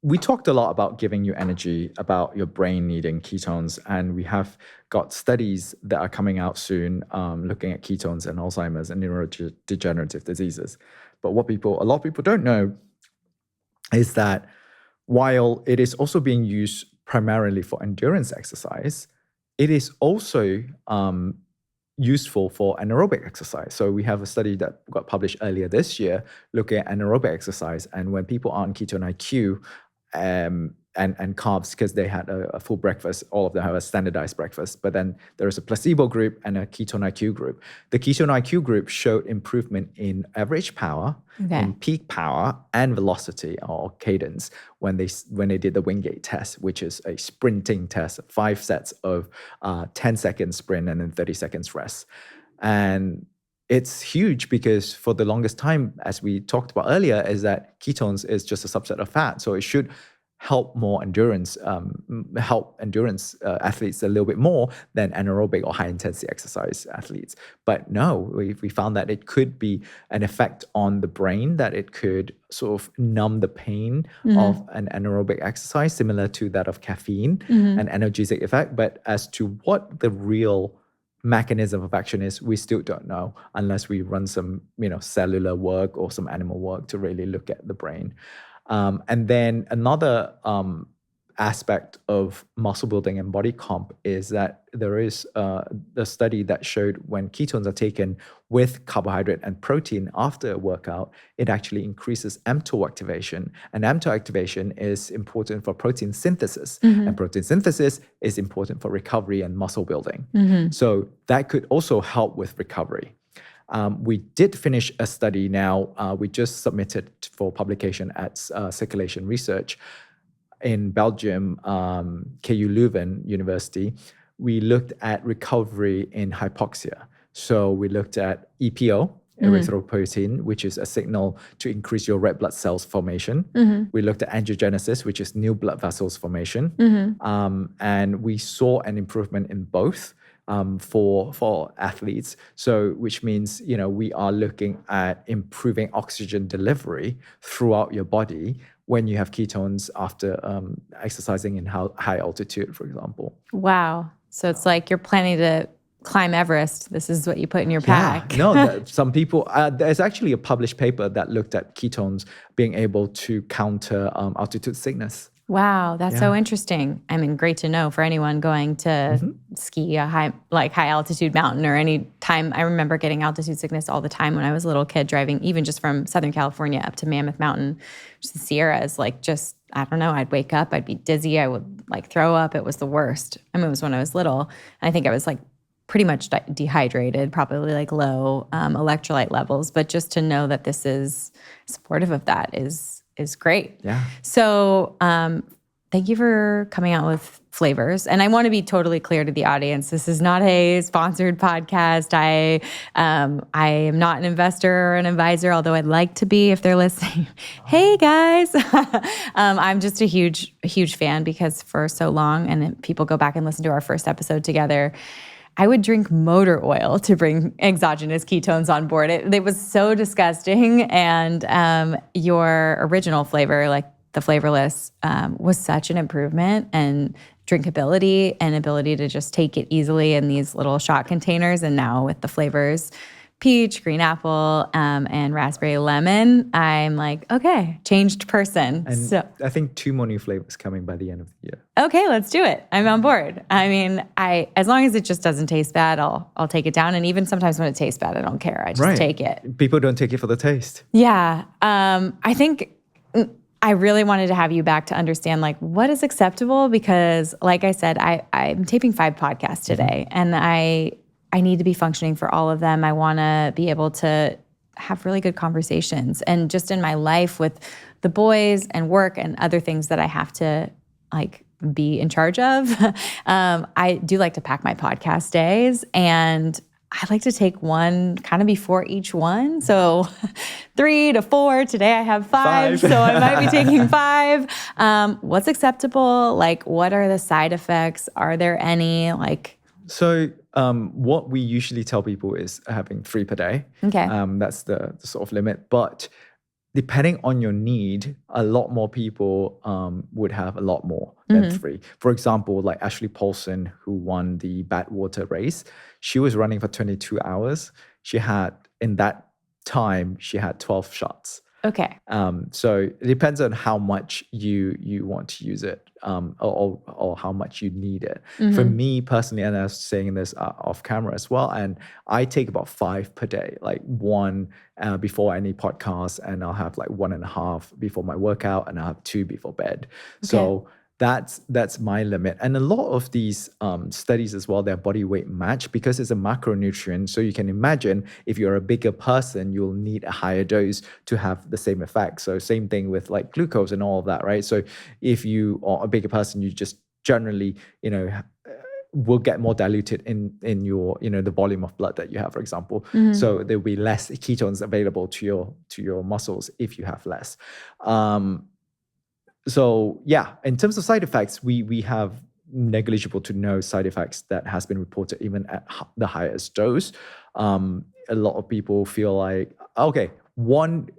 we talked a lot about giving you energy, about your brain needing ketones, and we have got studies that are coming out soon looking at ketones and Alzheimer's and neurodegenerative diseases. But what a lot of people don't know is that while it is also being used primarily for endurance exercise, it is also useful for anaerobic exercise. So we have a study that got published earlier this year looking at anaerobic exercise, and when people are on Ketone-IQ and carbs, because they had a full breakfast, all of them have a standardized breakfast, but then there is a placebo group and a Ketone-IQ group. The Ketone-IQ group showed improvement in average power, in peak power, and velocity or cadence when they did the Wingate test, which is a sprinting test, 5 sets of 10-second sprint and then 30 seconds rest. And it's huge because for the longest time, as we talked about earlier, is that ketones is just a subset of fat. So it should help endurance athletes a little bit more than anaerobic or high intensity exercise athletes. But no, we found that it could be an effect on the brain, that it could sort of numb the pain of an anaerobic exercise, similar to that of caffeine, an analgesic effect. But as to what the real mechanism of action is, we still don't know unless we run some cellular work or some animal work to really look at the brain. And then another aspect of muscle building and body comp is that there is a study that showed when ketones are taken with carbohydrate and protein after a workout, it actually increases mTOR activation. And mTOR activation is important for protein synthesis. And protein synthesis is important for recovery and muscle building. So that could also help with recovery. We did finish a study now. We just submitted for publication at Circulation Research in Belgium, KU Leuven University. We looked at recovery in hypoxia. So we looked at EPO, erythropoietin, which is a signal to increase your red blood cells formation. We looked at angiogenesis, which is new blood vessels formation. And we saw an improvement in both. For athletes. So which means, we are looking at improving oxygen delivery throughout your body when you have ketones after exercising in high altitude, for example. Wow. So it's like you're planning to climb Everest. This is what you put in your pack. Some people, there's actually a published paper that looked at ketones being able to counter altitude sickness. Wow, that's so interesting. I mean, great to know for anyone going to ski a high altitude mountain or any time. I remember getting altitude sickness all the time when I was a little kid driving, even just from Southern California up to Mammoth Mountain, which is the Sierras. I don't know, I'd wake up, I'd be dizzy, I would throw up. It was the worst. I mean, it was when I was little. And I think I was pretty much dehydrated, probably low electrolyte levels. But just to know that this is supportive of that is great. Yeah. So thank you for coming out with flavors. And I want to be totally clear to the audience. This is not a sponsored podcast. I am not an investor or an advisor, although I'd like to be if they're listening. Hey guys. I'm just a huge fan because for so long, and people go back and listen to our first episode together, I would drink motor oil to bring exogenous ketones on board. It was so disgusting. And your original flavor, the flavorless, was such an improvement, and drinkability and ability to just take it easily in these little shot containers. And now with the flavors, peach, green apple, and raspberry lemon, I'm okay, changed person. And so I think 2 more new flavors coming by the end of the year. Okay, let's do it. I'm on board. I mean, as long as it just doesn't taste bad, I'll take it down. And even sometimes when it tastes bad, I don't care. I just take it. People don't take it for the taste. Yeah. I think I really wanted to have you back to understand what is acceptable, because like I said, I'm taping 5 podcasts today, and I need to be functioning for all of them. I want to be able to have really good conversations. And just in my life with the boys and work and other things that I have to be in charge of, I do like to pack my podcast days, and I like to take one kind of before each one. So 3 to 4, today I have 5. So I might be taking 5. What's acceptable? What are the side effects? Are there any? So what we usually tell people is having 3 per day. Okay. That's the sort of limit. But depending on your need, a lot more people would have a lot more than 3. For example, Ashley Paulson, who won the Badwater race, she was running for 22 hours. In that time, she had 12 shots. Okay. So it depends on how much you want to use it, or how much you need it. For me personally, and I was saying this off camera as well, and I take about 5 per day, 1 before any podcast, and I'll have 1.5 before my workout, and I'll have 2 before bed. Okay. So that's my limit. And a lot of these studies as well, their body weight match because it's a macronutrient. So you can imagine if you're a bigger person, you'll need a higher dose to have the same effect. So same thing with glucose and all of that, right? So if you are a bigger person, you just generally, will get more diluted in your, the volume of blood that you have, for example. So there'll be less ketones available to your muscles if you have less. So yeah, in terms of side effects, we have negligible to no side effects that has been reported even at the highest dose. A lot of people feel one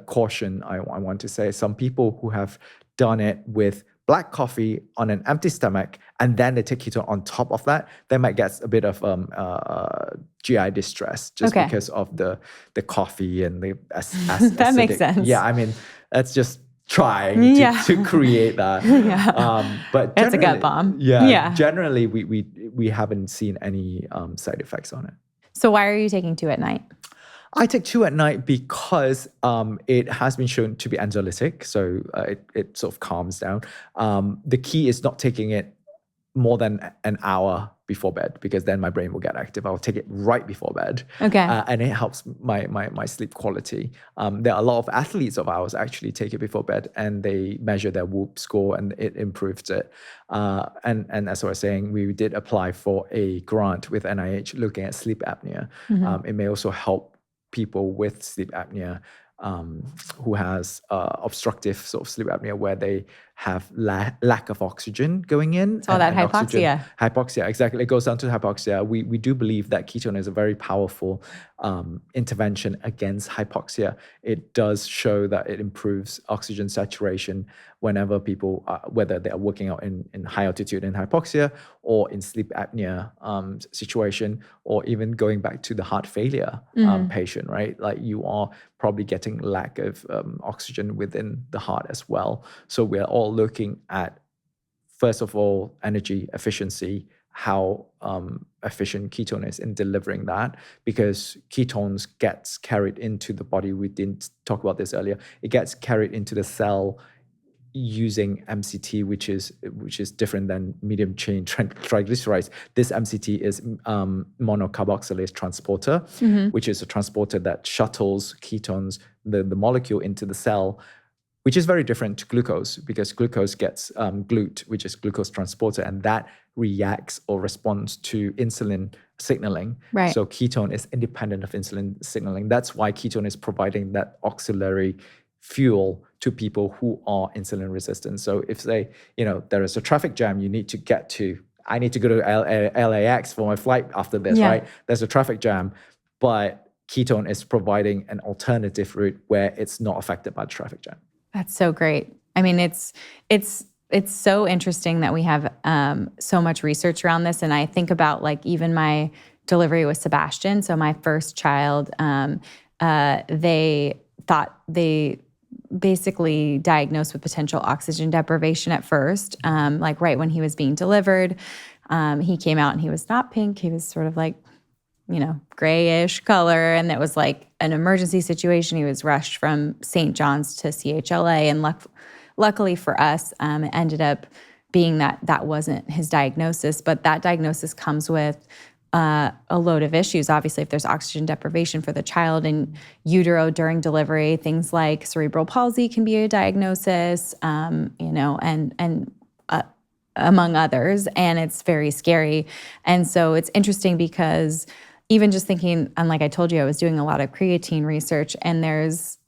caution I want to say, some people who have done it with black coffee on an empty stomach and then they take ketone on top of that, they might get a bit of GI distress just because of the coffee and the acid. That makes sense. Yeah, I mean, that's just trying to create that. But It's a gut bomb. Generally we haven't seen any side effects on it. So why are you taking 2 at night? I take 2 at night because it has been shown to be anxiolytic, so it sort of calms down. The key is not taking it more than an hour before bed, because then my brain will get active. I'll take it right before bed. Okay. And it helps my sleep quality. There are a lot of athletes of ours actually take it before bed, and they measure their Whoop score and it improves it. And as I was saying, we did apply for a grant with NIH looking at sleep apnea. It may also help people with sleep apnea who has obstructive sort of sleep apnea, where they have lack of oxygen going in. So that hypoxia. Hypoxia, exactly. It goes down to hypoxia. We do believe that ketone is a very powerful intervention against hypoxia. It does show that it improves oxygen saturation whenever people, whether they are working out in high altitude in hypoxia or in sleep apnea situation, or even going back to the heart failure patient, right? Like you are probably getting lack of oxygen within the heart as well. So we're all looking at, first of all, energy efficiency, how efficient ketone is in delivering that, because ketones gets carried into the body. We didn't talk about this earlier. It gets carried into the cell using MCT, which is different than medium chain triglycerides. This MCT is monocarboxylase transporter, which is a transporter that shuttles ketones, the molecule, into the cell, which is very different to glucose, because glucose gets GLUT, which is glucose transporter, and that reacts or responds to insulin signaling. Right. So ketone is independent of insulin signaling. That's why ketone is providing that auxiliary fuel to people who are insulin resistant. So if there is a traffic jam, I need to go to LAX for my flight after this, right? There's a traffic jam, but ketone is providing an alternative route where it's not affected by the traffic jam. That's so great. I mean, it's so interesting that we have so much research around this. And I think about like even my delivery with Sebastian. So my first child, they thought they basically diagnosed with potential oxygen deprivation at first, like right when he was being delivered. He came out and he was not pink. He was sort of like, grayish color. And it was like an emergency situation. He was rushed from St. John's to CHLA. And luckily for us, it ended up being that wasn't his diagnosis. But that diagnosis comes with a load of issues. Obviously, if there's oxygen deprivation for the child in utero during delivery, things like cerebral palsy can be a diagnosis, and among others. And it's very scary. And so it's interesting because even just thinking, and like I told you, I was doing a lot of creatine research, and there's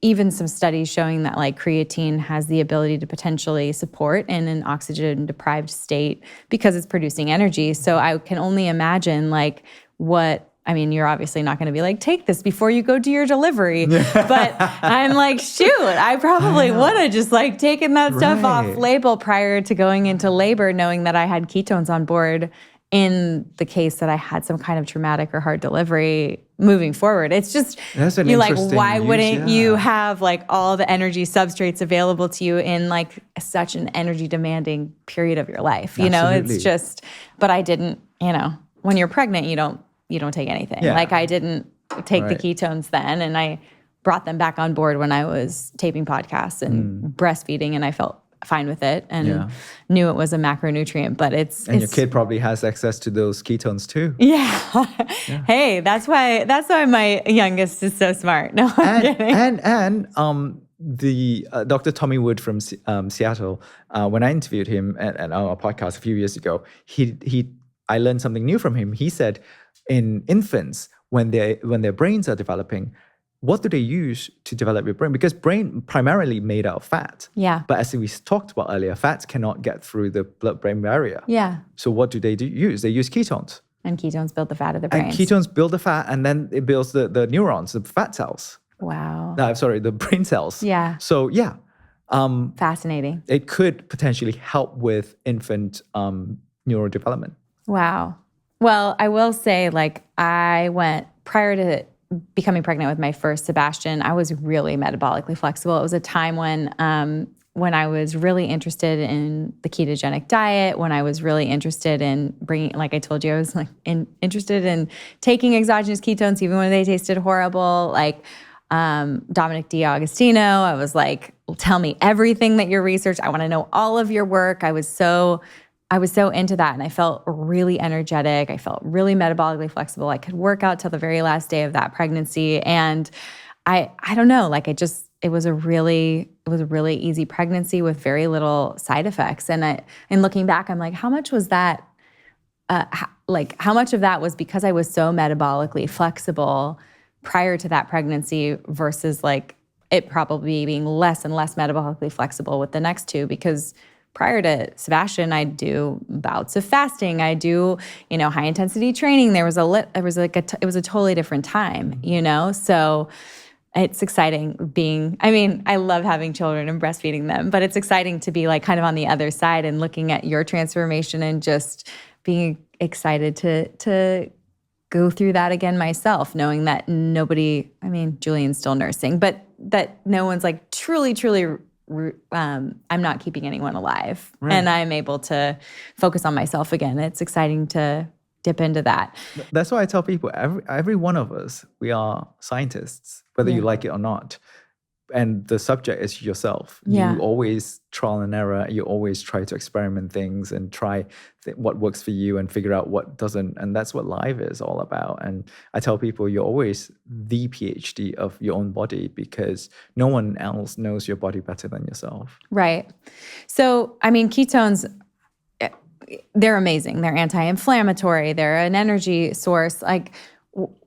even some studies showing that like creatine has the ability to potentially support in an oxygen deprived state because it's producing energy. So I can only imagine you're obviously not going to be like, take this before you go do your delivery. But I'm like, shoot, I probably would have just like taken that stuff off label prior to going into labor, knowing that I had ketones on board in the case that I had some kind of traumatic or hard delivery moving forward. It's just, you're like, why wouldn't you have like all the energy substrates available to you in like such an energy demanding period of your life? It's just, but I didn't, when you're pregnant, you don't take anything. Yeah. Like I didn't take the ketones then, and I brought them back on board when I was taping podcasts and breastfeeding, and I felt fine with it and knew it was a macronutrient. But it's your kid probably has access to those ketones too. Yeah. Hey, that's why my youngest is so smart. No, I'm kidding. And the Dr. Tommy Wood from Seattle, when I interviewed him at our podcast a few years ago, I learned something new from him. He said, in infants, when their brains are developing, what do they use to develop your brain? Because brain primarily made out of fat. Yeah. But as we talked about earlier, fats cannot get through the blood-brain barrier. Yeah. So what do they use? They use ketones. And ketones build the fat of the brain. And ketones build the fat, and then it builds the neurons, the fat cells. Wow. The brain cells. Yeah. So yeah. Fascinating. It could potentially help with infant neurodevelopment. Wow. Well, I will say, like, I went prior to becoming pregnant with my first Sebastian, I was really metabolically flexible. It was a time when I was really interested in the ketogenic diet, when I was really interested in bringing, like I told you, I was like interested in taking exogenous ketones even when they tasted horrible. Like Dominic D'Agostino, I was like, tell me everything that you researched. I want to know all of your work. I was so into that, and I felt really energetic. I felt really metabolically flexible. I could work out till the very last day of that pregnancy, and I don't know, like it was a really easy pregnancy with very little side effects. And looking back, I'm like, how much was that? How much of that was because I was so metabolically flexible prior to that pregnancy versus like it probably being less and less metabolically flexible with the next two, because prior to Sebastian, I do bouts of fasting. I do, high intensity training. It was a totally different time, So it's exciting I love having children and breastfeeding them, but it's exciting to be like kind of on the other side and looking at your transformation and just being excited to go through that again myself, knowing that Julian's still nursing, but that no one's like truly, I'm not keeping anyone alive, right. And I'm able to focus on myself again. It's exciting to dip into that. That's why I tell people, every one of us, we are scientists, whether you like it or not. And the subject is yourself. Yeah. You always trial and error. You always try to experiment things and try what works for you and figure out what doesn't. And that's what life is all about. And I tell people, you're always the PhD of your own body, because no one else knows your body better than yourself. Right. So, ketones, they're amazing. They're anti-inflammatory. They're an energy source. Like,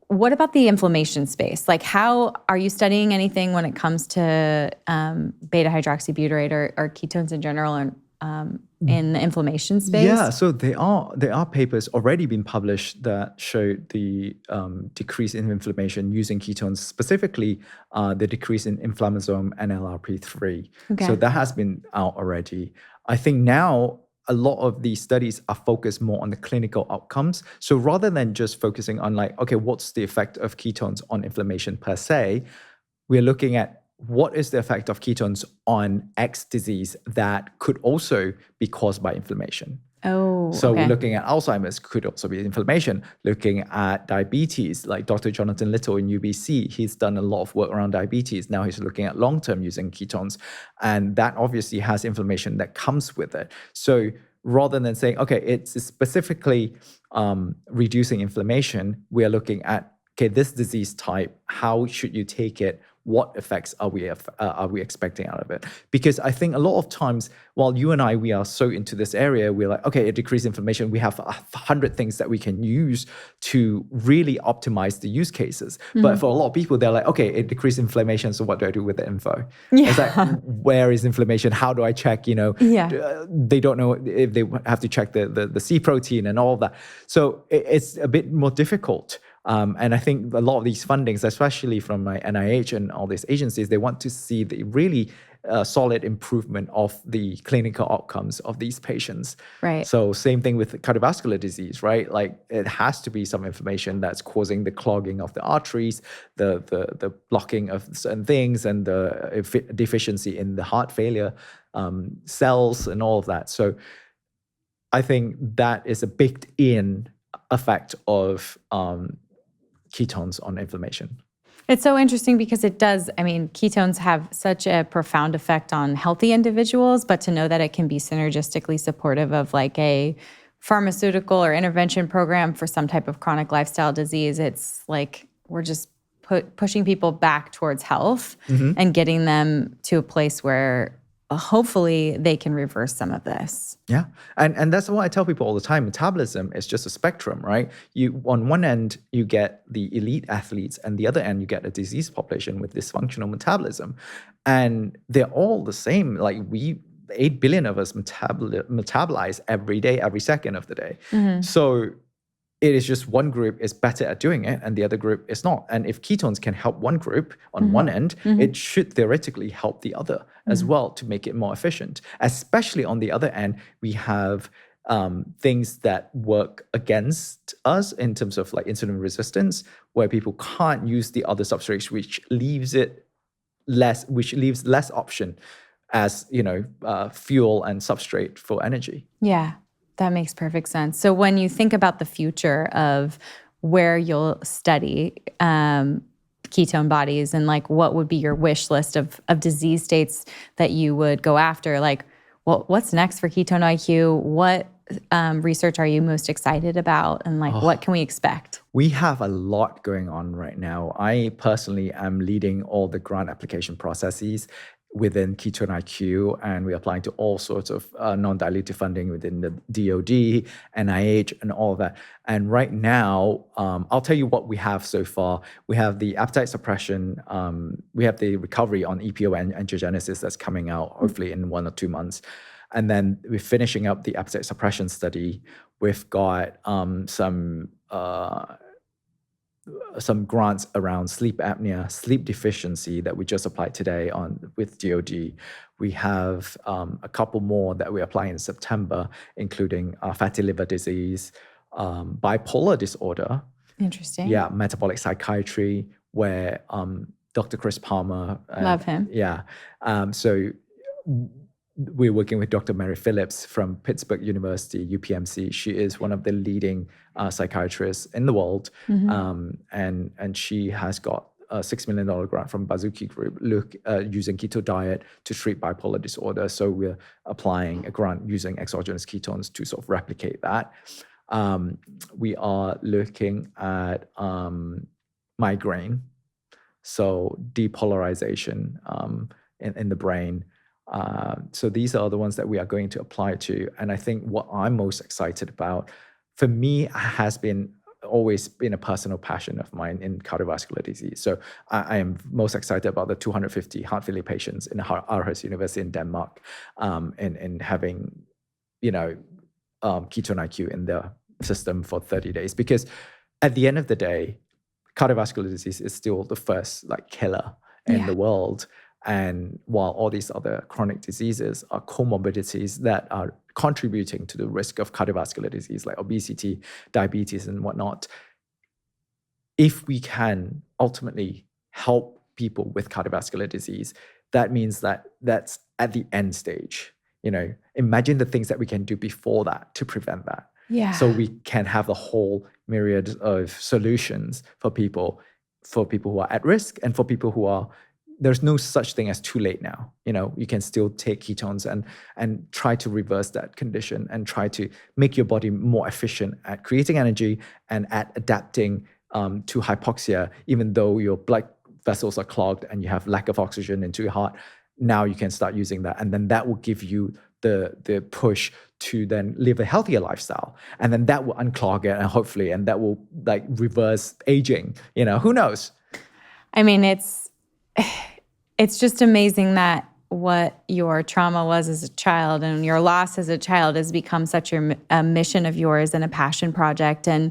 what about the inflammation space? Like, how are you studying anything when it comes to beta hydroxybutyrate or ketones in general, and in the inflammation space? Yeah, so there are papers already been published that show the decrease in inflammation using ketones, specifically the decrease in inflammasome and NLRP3. Okay. So that has been out already. I think now a lot of these studies are focused more on the clinical outcomes. So rather than just focusing on like, okay, what's the effect of ketones on inflammation per se, we're looking at what is the effect of ketones on X disease that could also be caused by inflammation. Oh, so okay. We're looking at Alzheimer's, could also be inflammation. Looking at diabetes, like Dr. Jonathan Little in UBC, he's done a lot of work around diabetes. Now he's looking at long-term using ketones, and that obviously has inflammation that comes with it. So rather than saying, okay, it's specifically reducing inflammation, we are looking at, okay, this disease type, how should you take it? What effects are we expecting out of it? Because I think a lot of times, while you and I, we are so into this area, we're like, okay, it decreases inflammation. We have 100 things that we can use to really optimize the use cases. Mm-hmm. But for a lot of people, they're like, okay, it decreases inflammation. So what do I do with the info? Yeah. It's like, where is inflammation? How do I check? Yeah. They don't know if they have to check the C protein and all of that. So it's a bit more difficult. And I think a lot of these fundings, especially from my NIH and all these agencies, they want to see the really solid improvement of the clinical outcomes of these patients. Right. So same thing with cardiovascular disease, right? Like it has to be some inflammation that's causing the clogging of the arteries, the blocking of certain things, and the deficiency in the heart failure cells and all of that. So I think that is a baked-in effect of ketones on inflammation. It's so interesting because it does, ketones have such a profound effect on healthy individuals, but to know that it can be synergistically supportive of like a pharmaceutical or intervention program for some type of chronic lifestyle disease, it's like we're just pushing people back towards health, mm-hmm. and getting them to a place where hopefully they can reverse some of this. Yeah. And that's what I tell people all the time. Metabolism is just a spectrum, right? You, on one end, you get the elite athletes, and the other end, you get a disease population with dysfunctional metabolism. And they're all the same. Like 8 billion of us metabolize every day, every second of the day. Mm-hmm. So it is just one group is better at doing it and the other group is not. And if ketones can help one group on, mm-hmm. one end, mm-hmm. it should theoretically help the other, mm-hmm. as well, to make it more efficient. Especially on the other end, we have things that work against us in terms of like insulin resistance, where people can't use the other substrates, which leaves less option as fuel and substrate for energy. Yeah, that makes perfect sense. So when you think about the future of where you'll study ketone bodies and like what would be your wish list of disease states that you would go after, like what's next for Ketone-IQ? What research are you most excited about, and like what can we expect? We have a lot going on right now. I personally am leading all the grant application processes within Ketone-IQ, and we're applying to all sorts of non-dilutive funding within the DoD, NIH, and all of that. And right now, I'll tell you what we have so far. We have the appetite suppression. We have the recovery on EPO and angiogenesis that's coming out hopefully in 1 or 2 months. And then we're finishing up the appetite suppression study. We've got some grants around sleep apnea, sleep deficiency that we just applied today with DoD. We have a couple more that we're applying in September, including fatty liver disease, bipolar disorder. Interesting. Yeah, metabolic psychiatry, where Dr. Chris Palmer. Love him. Yeah. So we're working with Dr. Mary Phillips from Pittsburgh University, UPMC. She is one of the leading psychiatrists in the world. And she has got a $6 million grant from Bazuki Group using keto diet to treat bipolar disorder. So we're applying a grant using exogenous ketones to sort of replicate that. We are looking at migraine, so depolarization in the brain. So these are the ones that we are going to apply to. And I think what I'm most excited about, for me, has always been a personal passion of mine in cardiovascular disease. So I am most excited about the 250 heart failure patients in Aarhus University in Denmark, in having, Ketone-IQ in their system for 30 days. Because at the end of the day, cardiovascular disease is still the first killer in the world. And while all these other chronic diseases are comorbidities that are contributing to the risk of cardiovascular disease, like obesity, diabetes, and whatnot, if we can ultimately help people with cardiovascular disease, that means that that's at the end stage. Imagine the things that we can do before that to prevent that. Yeah. So we can have the whole myriad of solutions for people who are at risk and for people who are. There's no such thing as too late now. You can still take ketones and try to reverse that condition and try to make your body more efficient at creating energy and at adapting to hypoxia, even though your blood vessels are clogged and you have lack of oxygen into your heart. Now you can start using that, and then that will give you the push to then live a healthier lifestyle, and then that will unclog it, and hopefully, and that will reverse aging. Who knows? I mean, it's just amazing that what your trauma was as a child and your loss as a child has become such a mission of yours and a passion project. And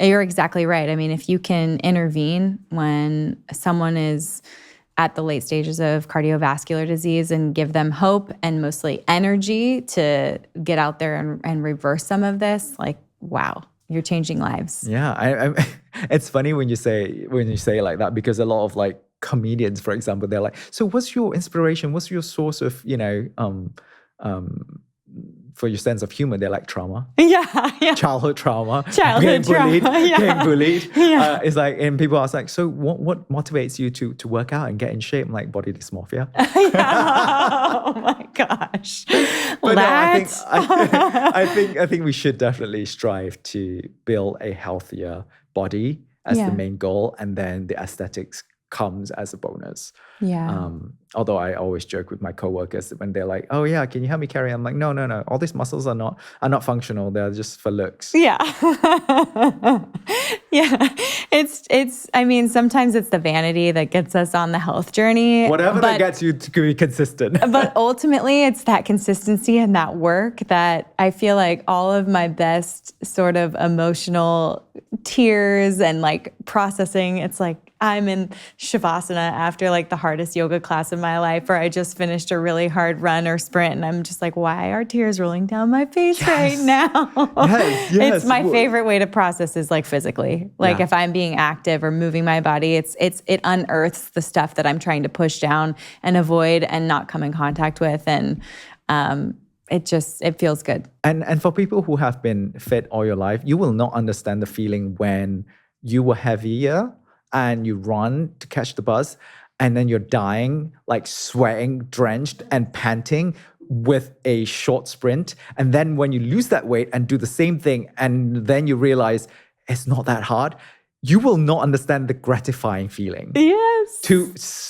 you're exactly right. I mean, if you can intervene when someone is at the late stages of cardiovascular disease and give them hope and mostly energy to get out there and reverse some of this, wow, you're changing lives. Yeah, it's funny when you say it like that, because a lot of comedians, for example, they're like, so what's your inspiration? What's your source of, for your sense of humor? They're like trauma. Yeah. Childhood trauma. Getting bullied. Getting bullied. Yeah. It's and people ask so what motivates you to work out and get in shape? I'm like, body dysmorphia. Oh my gosh. But no, I think we should definitely strive to build a healthier body as the main goal, and then the aesthetics comes as a bonus. Yeah. Although I always joke with my coworkers when they're like, "Oh yeah, can you help me carry?" I'm like, "No. All these muscles are not functional. They're just for looks." Yeah. Yeah. I mean, sometimes it's the vanity that gets us on the health journey. Whatever that gets you to be consistent. But ultimately, it's that consistency and that work that I feel like all of my best sort of emotional tears and processing, it's I'm in Shavasana after like the hardest yoga class of my life, or I just finished a really hard run or sprint, and I'm just like, why are tears rolling down my face right now? Yes. It's my favorite way to process is like physically. Like if I'm being active or moving my body, it unearths the stuff that I'm trying to push down and avoid and not come in contact with, and it feels good. And for people who have been fit all your life, you will not understand the feeling when you were heavier and you run to catch the bus, and then you're dying, like sweating, drenched and panting with a short sprint. And then when you lose that weight and do the same thing, and then you realize it's not that hard, you will not understand the gratifying feeling. Yes.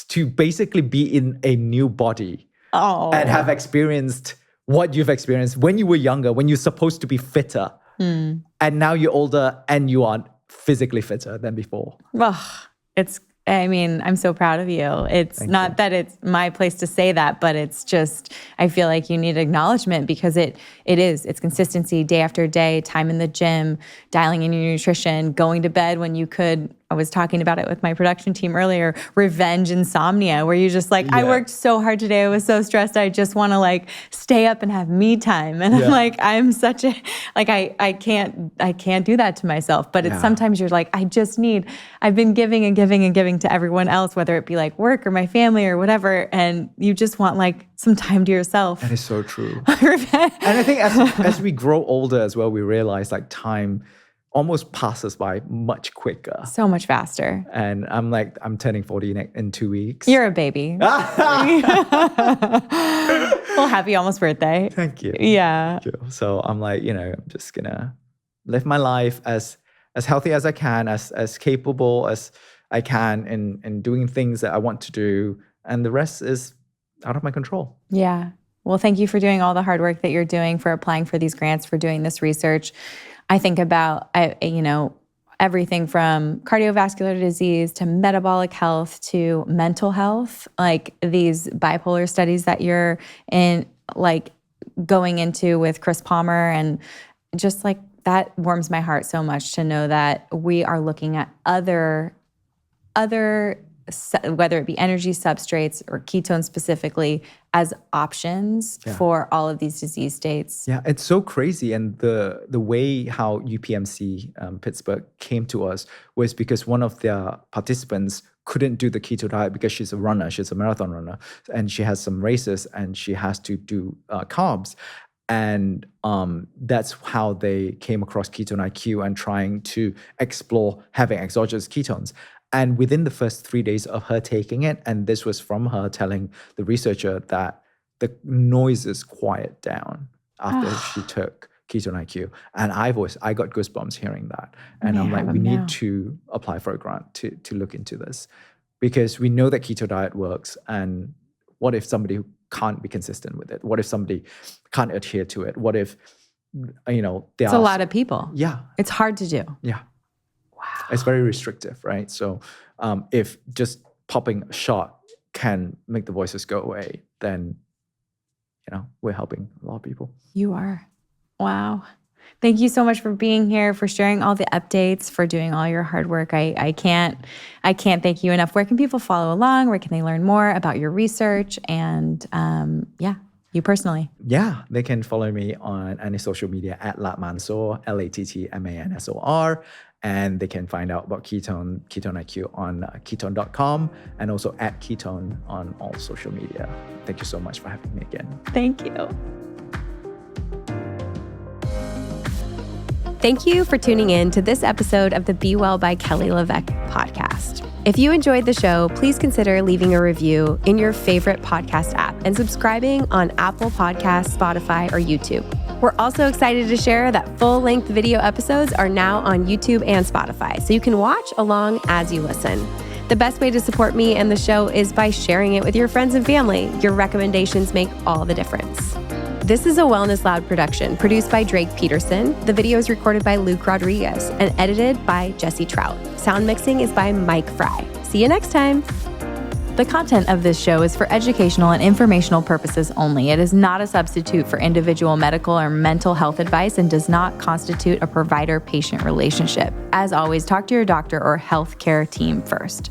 To basically be in a new body and have experienced what you've experienced when you were younger, when you're supposed to be fitter. And now you're older and you are physically fitter than before. I'm so proud of you. It's not that it's my place to say that, but it's just, I feel like you need acknowledgement because it's consistency day after day, time in the gym, dialing in your nutrition, going to bed when you could. I was talking about it with my production team earlier, revenge insomnia, where you just like, I worked so hard today. I was so stressed. I just want to like stay up and have me time. And I'm like, I'm such a, like, I can't do that to myself. But it's sometimes you're like, I've been giving and giving and giving to everyone else, whether it be like work or my family or whatever. And you just want like some time to yourself. That is so true. And I think as we grow older as well, we realize like time almost passes by much quicker. So much faster. And I'm turning 40 in 2 weeks. You're a baby. Well, happy almost birthday. Thank you. Yeah. Thank you. So I'm like, I'm just gonna live my life as healthy as I can, as capable as I can in doing things that I want to do. And the rest is out of my control. Yeah. Well, thank you for doing all the hard work that you're doing, for applying for these grants, for doing this research. I think about, everything from cardiovascular disease to metabolic health to mental health, like these bipolar studies that you're in, like going into with Chris Palmer, and just like that warms my heart so much to know that we are looking at other whether it be energy substrates or ketones specifically, as options for all of these disease states. Yeah, it's so crazy. And the way how UPMC Pittsburgh came to us was because one of their participants couldn't do the keto diet because she's a runner, she's a marathon runner, and she has some races and she has to do carbs. And that's how they came across Ketone-IQ and trying to explore having exogenous ketones. And within the first 3 days of her taking it, and this was from her telling the researcher that the noises quiet down after she took Ketone-IQ. And I got goosebumps hearing that. And I'm like, we need to apply for a grant to look into this, because we know that keto diet works. And what if somebody can't be consistent with it? What if somebody can't adhere to it? What if, it's a lot of people. Yeah. It's hard to do. Yeah. Wow. It's very restrictive, right? So if just popping a shot can make the voices go away, then, we're helping a lot of people. You are. Wow. Thank you so much for being here, for sharing all the updates, for doing all your hard work. I can't thank you enough. Where can people follow along? Where can they learn more about your research and, you personally? Yeah, they can follow me on any social media at Latt Mansor, LattMansor. And they can find out about Ketone-IQ on ketone.com, and also at Ketone on all social media. Thank you so much for having me again. Thank you. Thank you for tuning in to this episode of the Be Well by Kelly LeVeque podcast. If you enjoyed the show, please consider leaving a review in your favorite podcast app and subscribing on Apple Podcasts, Spotify, or YouTube. We're also excited to share that full-length video episodes are now on YouTube and Spotify, so you can watch along as you listen. The best way to support me and the show is by sharing it with your friends and family. Your recommendations make all the difference. This is a Wellness Loud production, produced by Drake Peterson. The video is recorded by Luke Rodriguez and edited by Jesse Trout. Sound mixing is by Mike Fry. See you next time. The content of this show is for educational and informational purposes only. It is not a substitute for individual medical or mental health advice and does not constitute a provider-patient relationship. As always, talk to your doctor or healthcare team first.